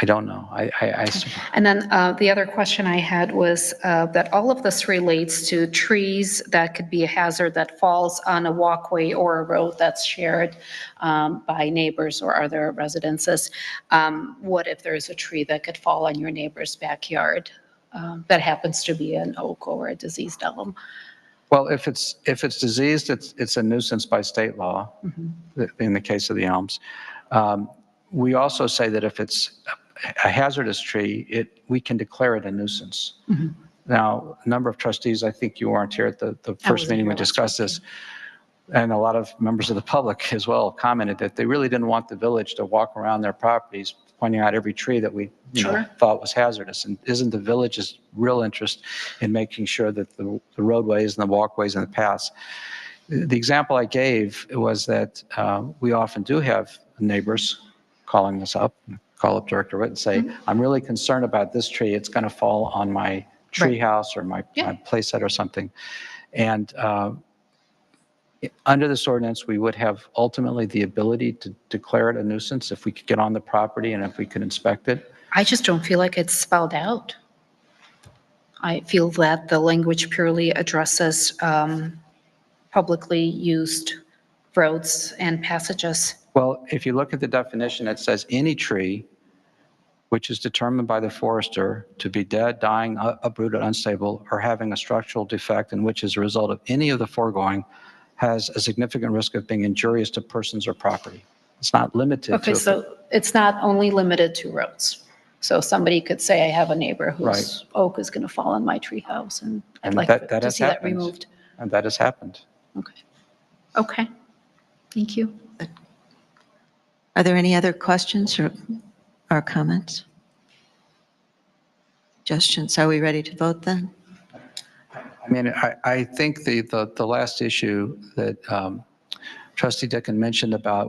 I don't know. And then the other question I had was that all of this relates to trees that could be a hazard that falls on a walkway or a road that's shared by neighbors or other residences. What if there's a tree that could fall on your neighbor's backyard that happens to be an oak or a diseased elm? Well, if it's diseased, it's a nuisance by state law, in the case of the elms. We also say that if it's a hazardous tree, we can declare it a nuisance. Now, a number of trustees, I think you weren't here at the first meeting we discussed this, and a lot of members of the public as well commented that they really didn't want the village to walk around their properties pointing out every tree that we thought was hazardous. And isn't the village's real interest in making sure that the roadways and the walkways and the paths? The example I gave was that we often do have neighbors calling us up, call up Director Witt and say, I'm really concerned about this tree. It's going to fall on my tree house or my playset or something. And under this ordinance, we would have ultimately the ability to declare it a nuisance if we could get on the property and if we could inspect it. I just don't feel like it's spelled out. I feel that the language purely addresses publicly used roads and passages. Well, if you look at the definition, it says any tree which is determined by the forester to be dead, dying, uprooted, unstable, or having a structural defect, and which as a result of any of the foregoing has a significant risk of being injurious to persons or property. It's not limited to. Okay, so it's not only limited to roads. So somebody could say, I have a neighbor whose oak is going to fall on my tree house, and I'd like to see that removed. And that has happened. Okay. Okay. Thank you. Are there any other questions or comments? Suggestions? Are we ready to vote then? I mean, I think the last issue that Trustee Dickin mentioned about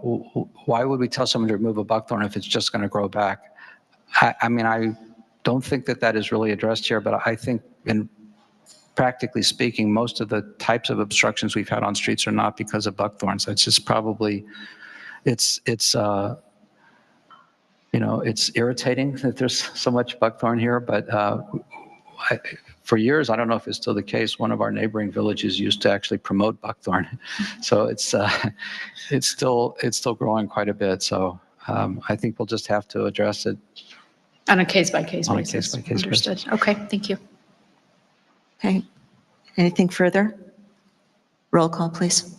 why would we tell someone to remove a buckthorn if it's just going to grow back? I mean, I don't think that is really addressed here, but I think practically speaking, most of the types of obstructions we've had on streets are not because of buckthorns. It's just probably, it's irritating that there's so much buckthorn here, but for years, I don't know if it's still the case, one of our neighboring villages used to actually promote buckthorn. So it's still growing quite a bit. So I think we'll just have to address it. On a case-by-case basis. On a case-by-case basis. Understood. Okay, thank you. Okay. Anything further? Roll call, please.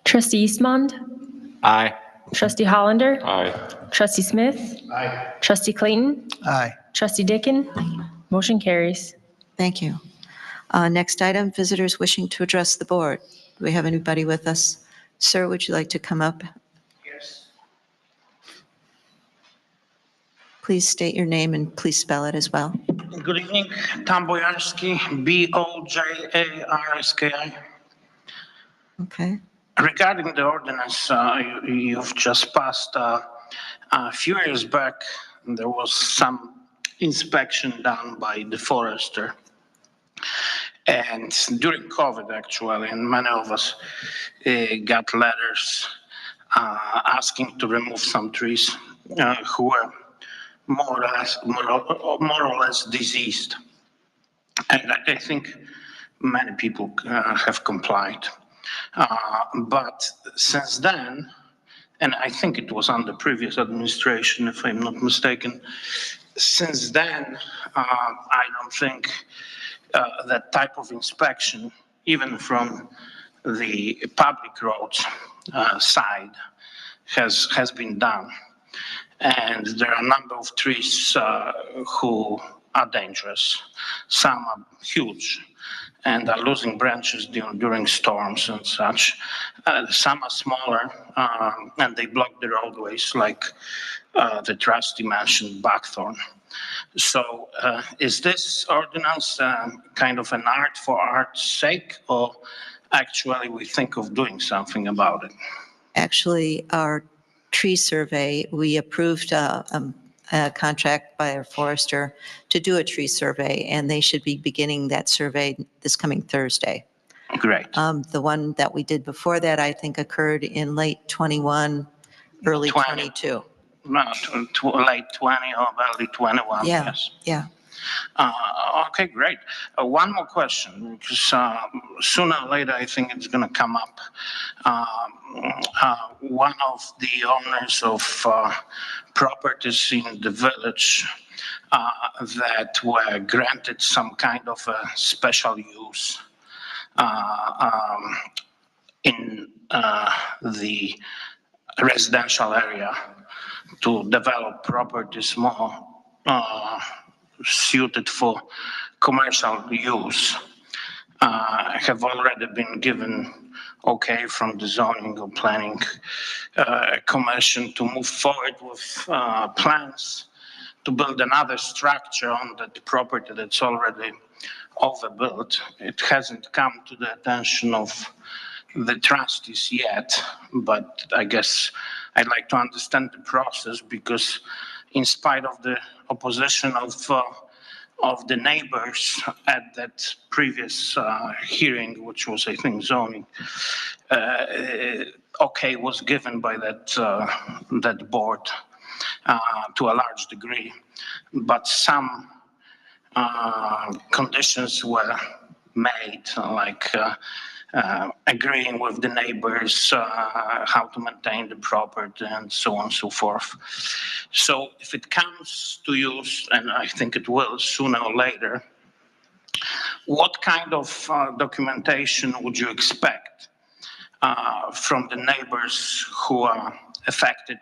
Trustee Eastmond? Aye. Trustee Hollander? Aye. Trustee Smith? Aye. Trustee Clayton? Aye. Trustee Dickin? Motion carries. Thank you. Next item, visitors wishing to address the board. Do we have anybody with us? Sir, would you like to come up? Yes. Please state your name and please spell it as well. Good evening, Tom Bojarski, Bojarski. Okay. Regarding the ordinance you've just passed, a few years back, there was some inspection done by the forester. And during COVID, actually, and many of us got letters asking to remove some trees who were more or less diseased. And I think many people have complied. But since then, and I think it was under previous administration, if I'm not mistaken, since then, I don't think that type of inspection, even from the public roads side, has been done. And there are a number of trees who are dangerous. Some are huge and are losing branches during storms and such. Some are smaller and they block the roadways, like the trustee mentioned, buckthorn. So is this ordinance kind of an art for art's sake, or actually we think of doing something about it? Actually, our tree survey, we approved a contract by our forester to do a tree survey, and they should be beginning that survey this coming Thursday. Great. The one that we did before that, I think, occurred in late 21, early 22. No, late 20 or early 21, Yeah, yes. yeah. Okay, great. One more question, because sooner or later I think it's going to come up. One of the owners of properties in the village that were granted some kind of a special use in the residential area to develop properties more suited for commercial use. Have already been given okay from the zoning or planning commission to move forward with plans to build another structure on that property that's already overbuilt. It hasn't come to the attention of the trustees yet, but I guess I'd like to understand the process, because in spite of the opposition of the neighbors at that previous hearing, which was, I think, zoning, okay was given by that board to a large degree, but some conditions were made, like agreeing with the neighbors how to maintain the property and so on and so forth. So if it comes to use, and I think it will sooner or later, what kind of documentation would you expect from the neighbors who are affected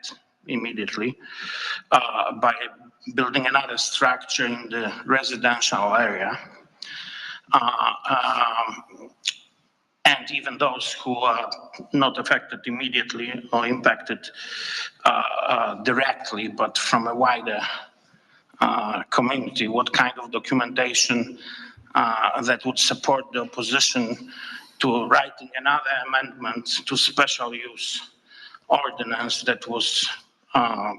immediately by building another structure in the residential area? And even those who are not affected immediately or impacted directly, but from a wider community, what kind of documentation that would support the opposition to writing another amendment to special use ordinance that was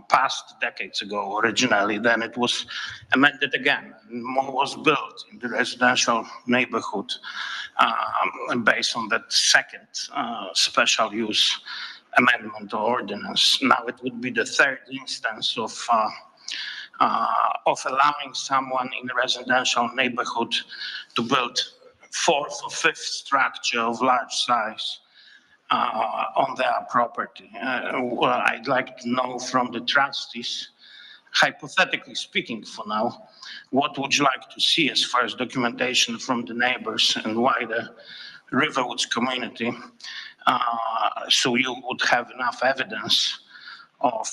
passed decades ago originally, then it was amended again. More was built in the residential neighborhood based on that second special use amendment or ordinance. Now it would be the third instance of allowing someone in a residential neighborhood to build fourth or fifth structure of large size on their property. Well, I'd like to know from the trustees, hypothetically speaking for now, what would you like to see as far as documentation from the neighbors and wider Riverwoods community, so you would have enough evidence of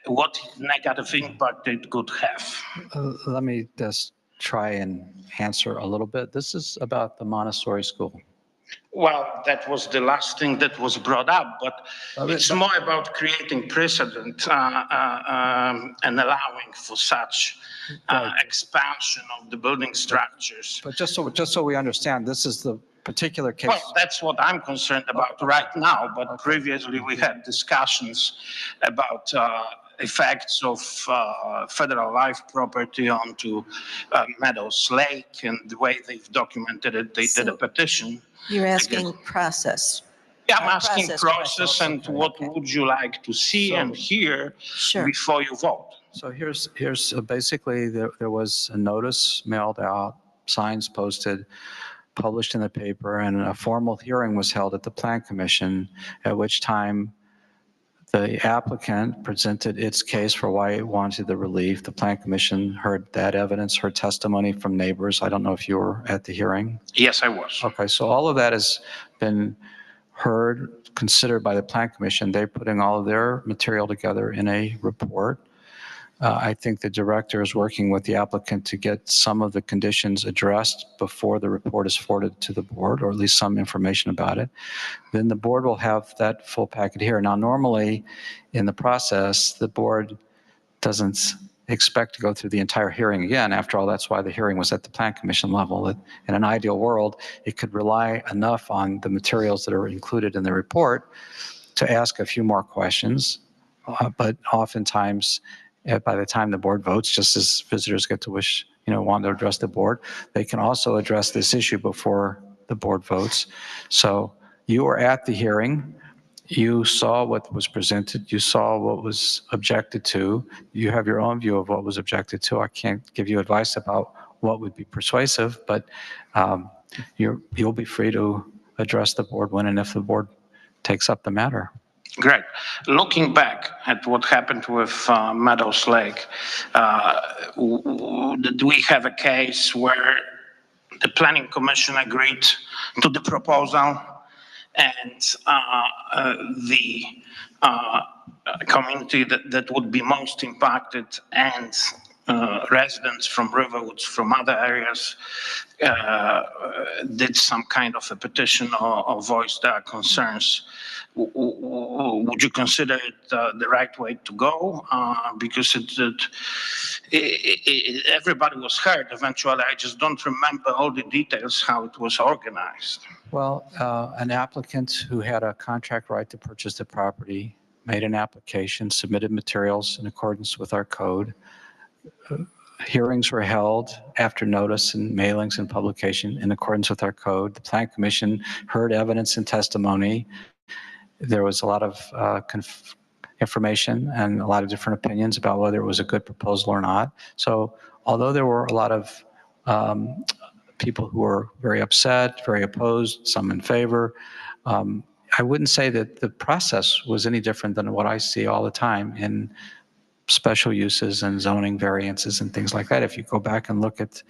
what negative impact it could have? Let me just try and answer a little bit. This is about the Montessori school. Well, that was the last thing that was brought up, but it's more about creating precedent and allowing for such expansion of the building structures. But just so we understand, this is the particular case. Well, that's what I'm concerned about right now, but previously we had discussions about effects of federal life property onto Meadows Lake and the way they've documented it. They did a petition. You're asking process. Yeah, I'm asking process and what would you like to see and hear before you vote? So here's basically there was a notice mailed out, signs posted, published in the paper, and a formal hearing was held at the Plan Commission, at which time the applicant presented its case for why it wanted the relief. The Plan Commission heard that evidence, heard testimony from neighbors. I don't know if you were at the hearing. Yes, I was. Okay, so all of that has been heard, considered by the Plan Commission. They're putting all of their material together in a report. I think the director is working with the applicant to get some of the conditions addressed before the report is forwarded to the board, or at least some information about it. Then the board will have that full packet here. Now, normally in the process, the board doesn't expect to go through the entire hearing again. After all, that's why the hearing was at the Plan Commission level. In an ideal world, it could rely enough on the materials that are included in the report to ask a few more questions, but oftentimes, by the time the board votes, just as visitors get to want to address the board, they can also address this issue before the board votes. So you were at the hearing, you saw what was presented, you saw what was objected to, you have your own view of what was objected to. I can't give you advice about what would be persuasive, but you'll be free to address the board when and if the board takes up the matter. Great. Looking back at what happened with Meadows Lake, do we have a case where the planning commission agreed to the proposal, and the community that would be most impacted and residents from Riverwoods, from other areas, did some kind of a petition or voiced their concerns. Would you consider it the right way to go? Because everybody was heard eventually. I just don't remember all the details how it was organized. Well, an applicant who had a contract right to purchase the property made an application, submitted materials in accordance with our code. Hearings were held after notice and mailings and publication in accordance with our code. The Plan Commission heard evidence and testimony. There was a lot of information and a lot of different opinions about whether it was a good proposal or not. So although there were a lot of people who were very upset, very opposed, some in favor, I wouldn't say that the process was any different than what I see all the time in special uses and zoning variances and things like that. If you go back and look at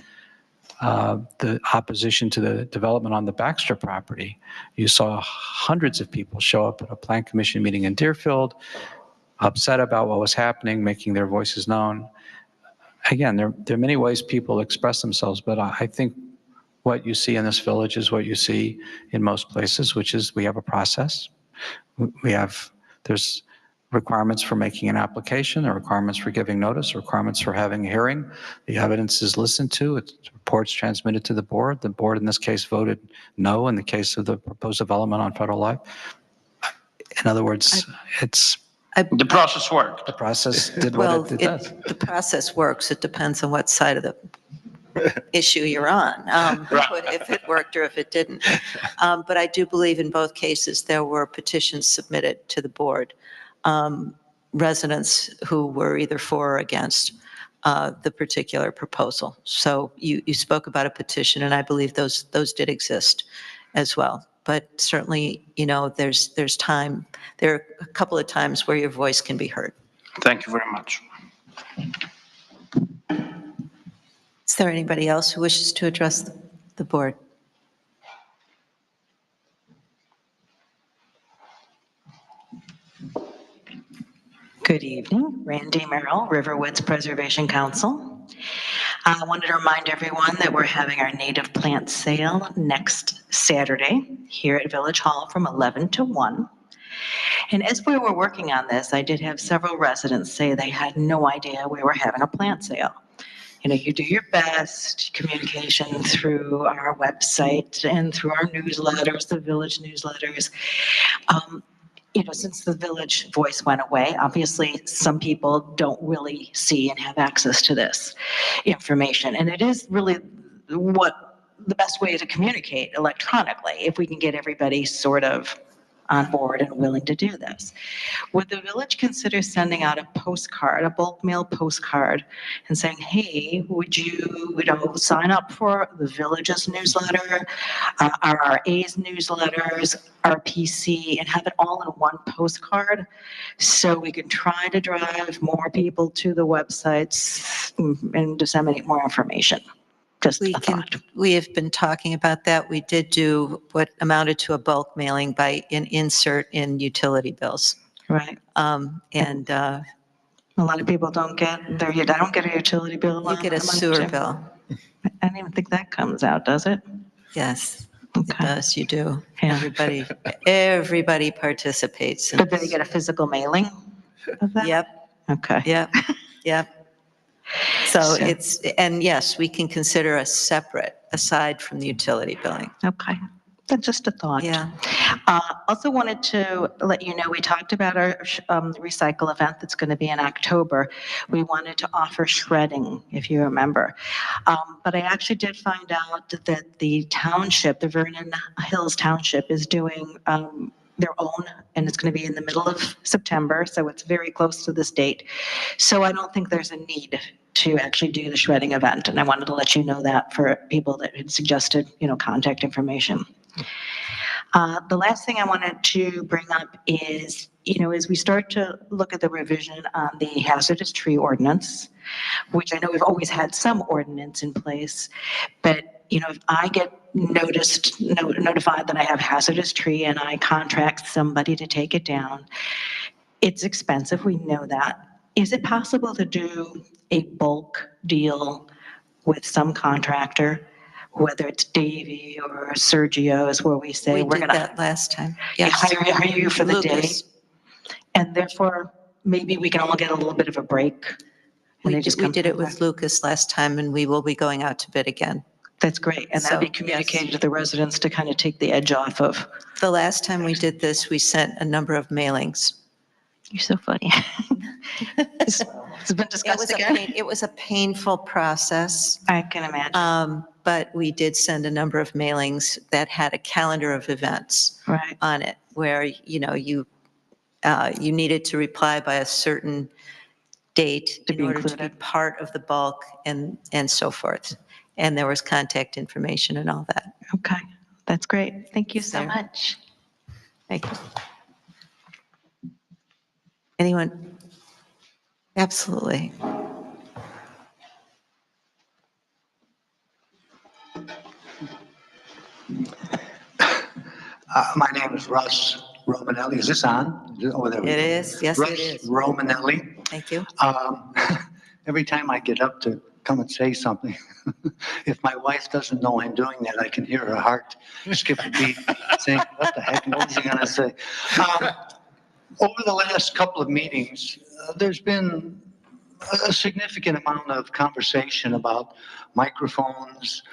the opposition to the development on the Baxter property, you saw hundreds of people show up at a Plan Commission meeting in Deerfield, upset about what was happening, making their voices known. Again, there are many ways people express themselves, but I think what you see in this village is what you see in most places, which is we have a process. There's requirements for making an application, there are requirements for giving notice, requirements for having a hearing. The evidence is listened to, it's reports transmitted to the board. The board in this case voted no in the case of the proposed development on Federal Life. In other words, the process worked. The process did what it does. The process works. It depends on what side of the issue you're on, if it worked or if it didn't. But I do believe in both cases there were petitions submitted to the board. Residents who were either for or against the particular proposal. So you spoke about a petition, and I believe those did exist as well. But certainly, there's time. There are a couple of times where your voice can be heard. Thank you very much. Is there anybody else who wishes to address the board? Good evening, Randy Merrill, Riverwoods Preservation Council. I wanted to remind everyone that we're having our native plant sale next Saturday here at Village Hall from 11 to 1. And as we were working on this, I did have several residents say they had no idea we were having a plant sale. You do your best communication through our website and through our newsletters, the village newsletters. Since the Village Voice went away, obviously some people don't really see and have access to this information. And it is really the best way to communicate electronically if we can get everybody sort of on board and willing to do this. Would the village consider sending out a postcard, a bulk mail postcard, and saying, hey, would you sign up for the village's newsletter, RRA's newsletters, RPC, and have it all in one postcard so we can try to drive more people to the websites and disseminate more information? We have been talking about that. We did do what amounted to a bulk mailing by an insert in utility bills. Right. And a lot of people don't get I don't get a utility bill. You get a sewer bill. I don't even think that comes out, does it? Yes, okay. It does. You do. Yeah. Everybody participates. But then you get a physical mailing of that? Yep. Okay. Yep. So and yes, we can consider a separate, aside from the utility billing. Okay. That's just a thought. Yeah. Also wanted to let you know, we talked about our recycle event that's going to be in October. We wanted to offer shredding, if you remember. But I actually did find out that the township, the Vernon Hills Township, is doing their own, and it's going to be in the middle of September, so it's very close to this date. So I don't think there's a need to actually do the shredding event, and I wanted to let you know that for people that had suggested, contact information. The last thing I wanted to bring up is, as we start to look at the revision on the hazardous tree ordinance, which I know we've always had some ordinance in place, but if I get notified that I have hazardous tree and I contract somebody to take it down, it's expensive, we know that. Is it possible to do a bulk deal with some contractor, whether it's Davy or Sergio's, where we say We we're did going to that last time. hire you for the day? Lucas. And therefore, maybe we can all get a little bit of a break. And they just We come did it from with Lucas last time, and we will be going out to bid again. That's great. And that'd be communicated to the residents to kind of take the edge off of. The last time we did this, we sent a number of mailings. You're so funny. It's been discussed again? It was a painful process. I can imagine. But we did send a number of mailings that had a calendar of events on it, where, you needed to reply by a certain date in order to be part of the bulk and so forth. And there was contact information and all that. Okay, that's great. Thank you so much. Thank you. Anyone? Absolutely. My name is Russ Romanelli. Is this on? Oh, there we It go. is. Yes, Russ it is. Romanelli. Thank you. Every time I get up to come and say something, if my wife doesn't know I'm doing that, I can hear her heart skip a beat, saying, what the heck, what was he going to say? Over the last couple of meetings, there's been a significant amount of conversation about microphones,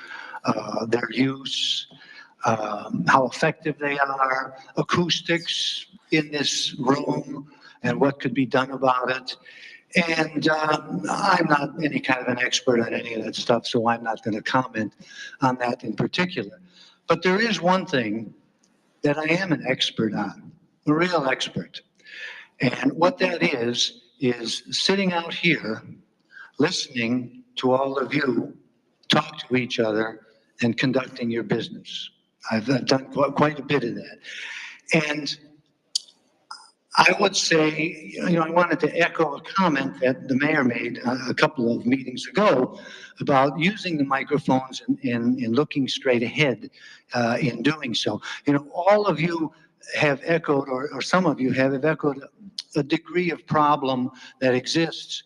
their use, how effective they are, acoustics in this room, and what could be done about it. And I'm not any kind of an expert on any of that stuff, so I'm not going to comment on that in particular. But there is one thing that I am an expert on, a real expert. And what that is sitting out here, listening to all of you talk to each other and conducting your business. I've done quite a bit of that. And I would say, I wanted to echo a comment that the mayor made a couple of meetings ago about using the microphones and looking straight ahead in doing so. All of you have echoed, or some of you have echoed a degree of problem that exists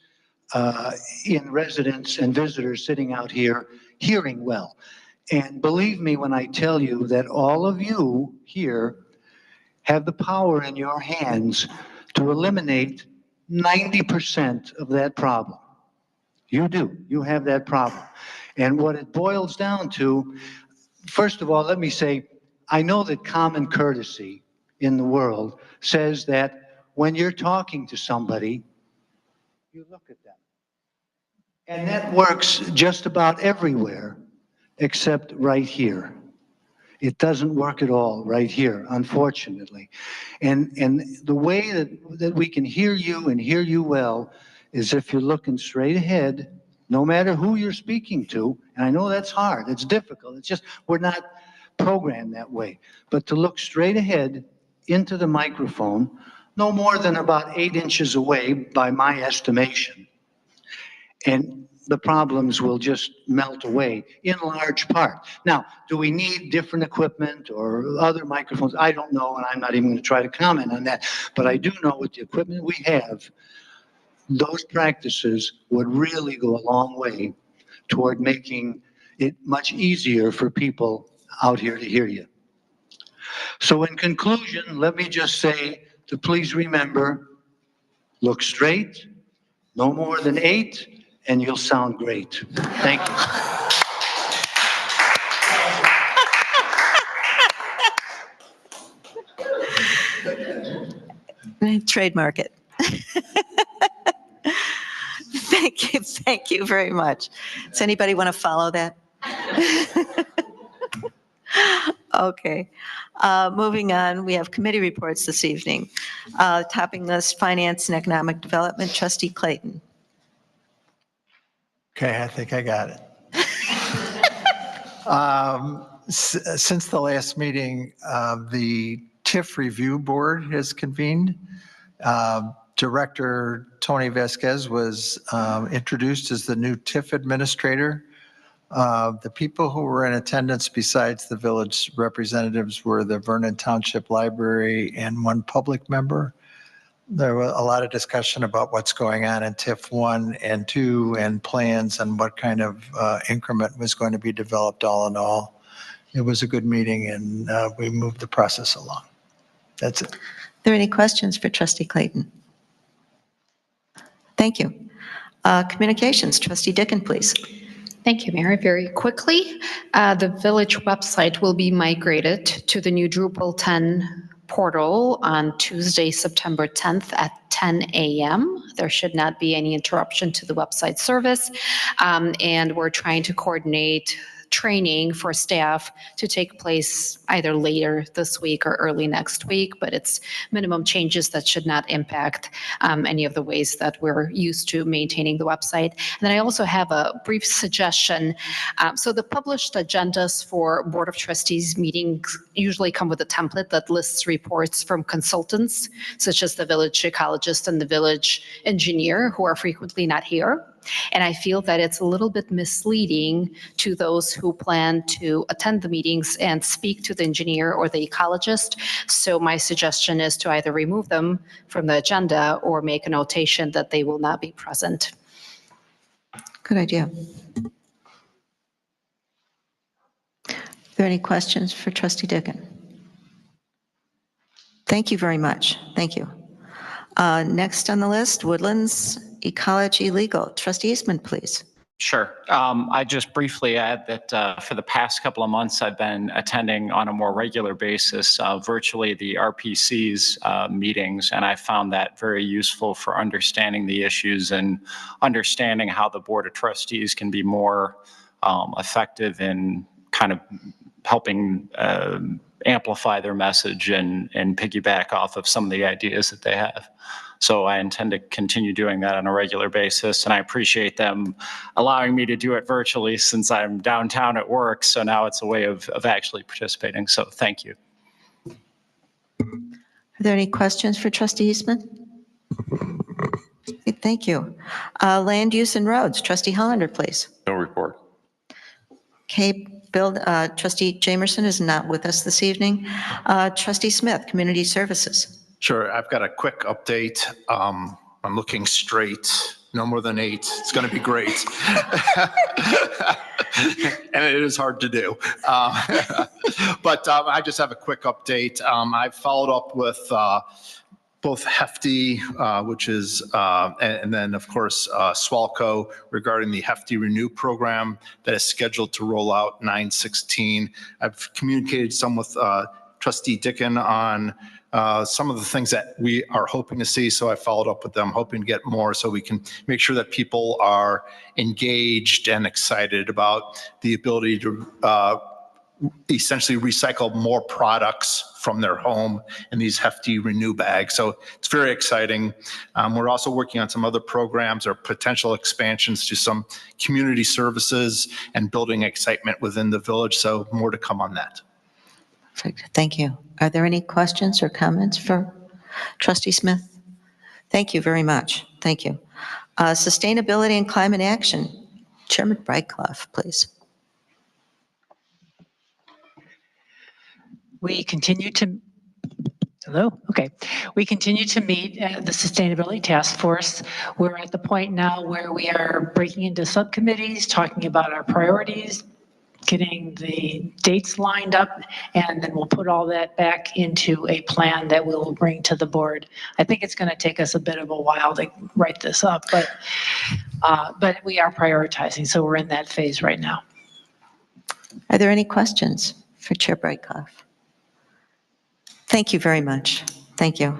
in residents and visitors sitting out here hearing well. And believe me when I tell you that all of you here have the power in your hands to eliminate 90% of that problem. You do. You have that problem. And what it boils down to, first of all, let me say, I know that common courtesy in the world says that when you're talking to somebody, you look at them. And that works just about everywhere except right here. It doesn't work at all right here, unfortunately. And the way that we can hear you and hear you well is if you're looking straight ahead, no matter who you're speaking to. And I know that's hard, it's difficult, it's just we're not programmed that way. But to look straight ahead into the microphone, no more than about 8 inches away by my estimation. And the problems will just melt away in large part. Now, do we need different equipment or other microphones? I don't know, and I'm not even going to try to comment on that. But I do know with the equipment we have, those practices would really go a long way toward making it much easier for people out here to hear you. So in conclusion, let me just say to please remember, look straight, no more than 8, and you'll sound great. Thank you. Trademark it. Thank you very much. Does anybody want to follow that? Okay. Moving on, we have committee reports this evening. Topping list, Finance and Economic Development, Trustee Clayton. Okay, I think I got it. Since the last meeting, the TIF Review Board has convened. Director Tony Vasquez was introduced as the new TIF administrator. The people who were in attendance besides the village representatives were the Vernon Township Library and one public member. There was a lot of discussion about what's going on in TIF 1 and 2 and plans and what kind of increment was going to be developed all in all. It was a good meeting and we moved the process along. That's it. Are there any questions for Trustee Clayton? Thank you. Communications, Trustee Dicken, please. Thank you, Mayor. Very quickly, the village website will be migrated to the new Drupal 10 portal on Tuesday, September 10th at 10 a.m. There should not be any interruption to the website service. And we're trying to coordinate training for staff to take place either later this week or early next week, but it's minimum changes that should not impact any of the ways that we're used to maintaining the website. And then I also have a brief suggestion. So the published agendas for Board of Trustees meetings usually come with a template that lists reports from consultants, such as the village ecologist and the village engineer, who are frequently not here. And I feel that it's a little bit misleading to those who plan to attend the meetings and speak to the engineer or the ecologist. So my suggestion is to either remove them from the agenda or make a notation that they will not be present. Good idea. Are there any questions for Trustee Dicken? Thank you very much. Thank you. Next on the list, Woodlands Ecology Legal. Trustee Eastman, please. Sure. I just briefly add that for the past couple of months, I've been attending on a more regular basis virtually the RPC's meetings, and I found that very useful for understanding the issues and understanding how the Board of Trustees can be more effective in kind of helping amplify their message and piggyback off of some of the ideas that they have. So I intend to continue doing that on a regular basis, and I appreciate them allowing me to do it virtually since I'm downtown at work. So now it's a way of actually participating. So thank you. Are there any questions for Trustee Eastman? Okay, thank you. Land Use and Roads. Trustee Hollander, please. No report. Okay, Trustee Jamerson is not with us this evening. Trustee Smith, Community Services. Sure, I've got a quick update. I'm looking straight, no more than 8. It's going to be great. And it is hard to do. But I just have a quick update. I've followed up with both Hefty, which is, and then of course, Swalco regarding the Hefty Renew program that is scheduled to roll out 9/16. I've communicated some with Trustee Dicken on some of the things that we are hoping to see. So I followed up with them, hoping to get more so we can make sure that people are engaged and excited about the ability to essentially recycle more products from their home in these Hefty Renew bags. So it's very exciting. We're also working on some other programs or potential expansions to some community services and building excitement within the village. So more to come on that. Perfect. Thank you. Are there any questions or comments for Trustee Smith? Thank you very much. Thank you. Sustainability and Climate Action. Chairman Brightclough, please. We continue to, hello? Okay. We continue to meet the Sustainability Task Force. We're at the point now where we are breaking into subcommittees, talking about our priorities, getting the dates lined up, and then we'll put all that back into a plan that we'll bring to the board. I think it's going to take us a bit of a while to write this up, but we are prioritizing, so we're in that phase right now. Are there any questions for Chair Brightclough? Thank you very much. Thank you.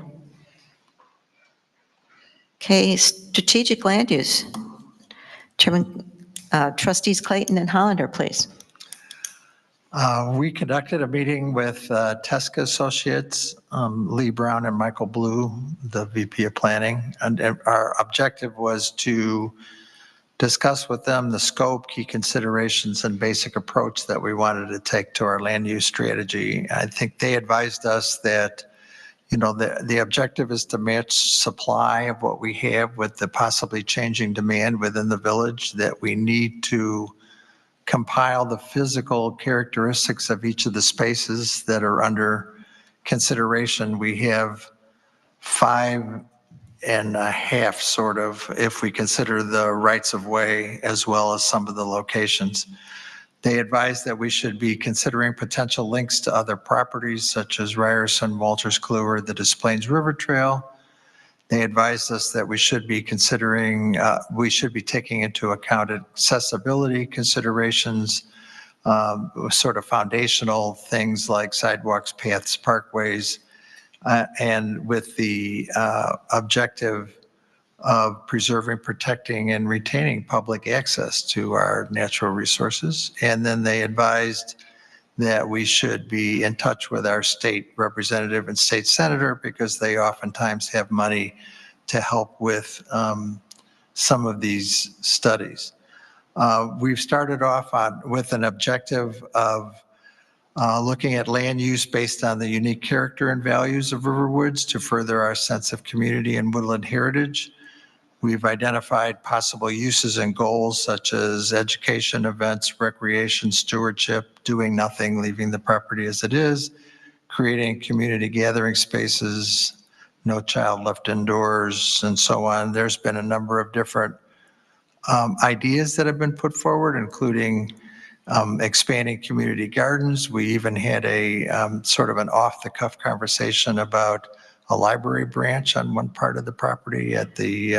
Okay, Strategic Land Use. Chairman, Trustees Clayton and Hollander, please. We conducted a meeting with Tesca Associates, Lee Brown and Michael Blue, the VP of Planning. And our objective was to discuss with them the scope, key considerations, and basic approach that we wanted to take to our land use strategy. I think they advised us that, you know, the objective is to match supply of what we have with the possibly changing demand within the village, that we need to compile the physical characteristics of each of the spaces that are under consideration. We have 5.5 sort of, if we consider the rights of way as well as some of the locations. They advise that we should be considering potential links to other properties such as Ryerson, Walters Kluwer, the Des Plaines River Trail. They advised us that we should be considering, we should be taking into account accessibility considerations, sort of foundational things like sidewalks, paths, parkways, and with the objective of preserving, protecting, and retaining public access to our natural resources. And then they advised that we should be in touch with our state representative and state senator because they oftentimes have money to help with some of these studies. We've started off with an objective of looking at land use based on the unique character and values of Riverwoods to further our sense of community and woodland heritage. We've identified possible uses and goals such as education, events, recreation, stewardship, doing nothing, leaving the property as it is, creating community gathering spaces, no child left indoors, and so on. There's been a number of different ideas that have been put forward, including expanding community gardens. We even had a sort of an off-the-cuff conversation about a library branch on one part of the property at the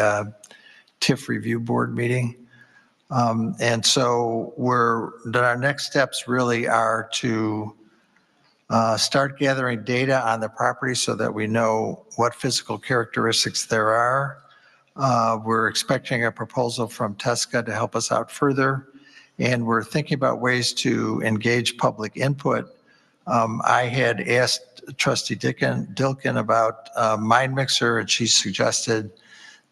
TIF review board meeting. And so our next steps really are to start gathering data on the property so that we know what physical characteristics there are. We're expecting a proposal from TSCA to help us out further. And we're thinking about ways to engage public input. I had asked Trustee Dilkin about Mind Mixer, and she suggested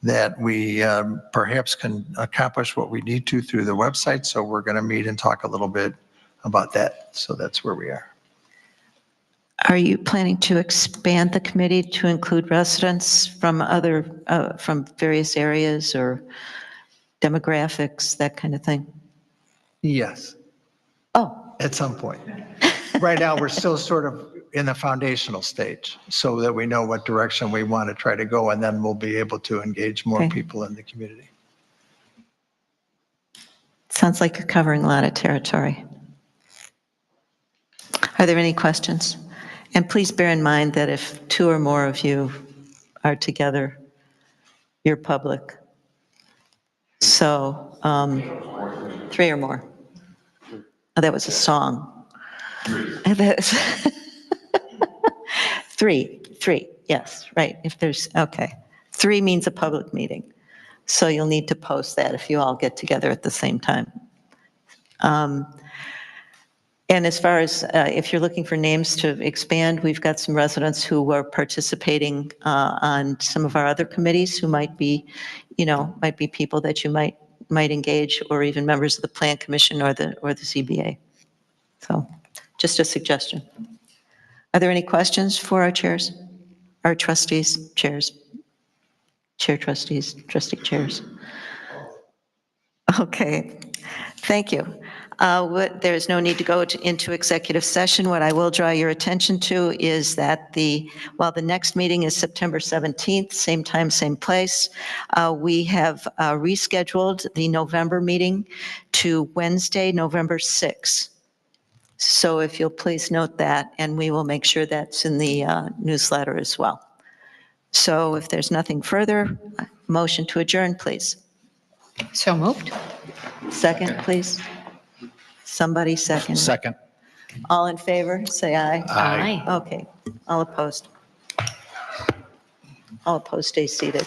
that we perhaps can accomplish what we need to through the website. So we're going to meet and talk a little bit about that. So that's where we are. Are you planning to expand the committee to include residents from from various areas or demographics, that kind of thing? Yes. Oh. At some point. Right now, we're still sort of in the foundational stage so that we know what direction we want to try to go, and then we'll be able to engage more people in the community. Sounds like you're covering a lot of territory. Are there any questions? And please bear in mind that if 2 or more of you are together, you're public. So 3 or more. Oh, that was a song. Three, yes, right. If there's, okay. 3 means a public meeting. So you'll need to post that if you all get together at the same time. And as far as if you're looking for names to expand, we've got some residents who are participating on some of our other committees who might be, might be people that you might engage, or even members of the Plan Commission or the ZBA. So just a suggestion. Are there any questions for our chairs, our trustees, chairs, chair trustees, trustee chairs? Okay, thank you. There is no need to go into executive session. What I will draw your attention to is that while the next meeting is September 17th, same time, same place, we have rescheduled the November meeting to Wednesday, November 6th. So if you'll please note that, and we will make sure that's in the newsletter as well. So if there's nothing further, motion to adjourn, please. So moved. Second, please. Somebody second. Second. All in favor, say aye. Aye. Okay. All opposed. All opposed, stay seated.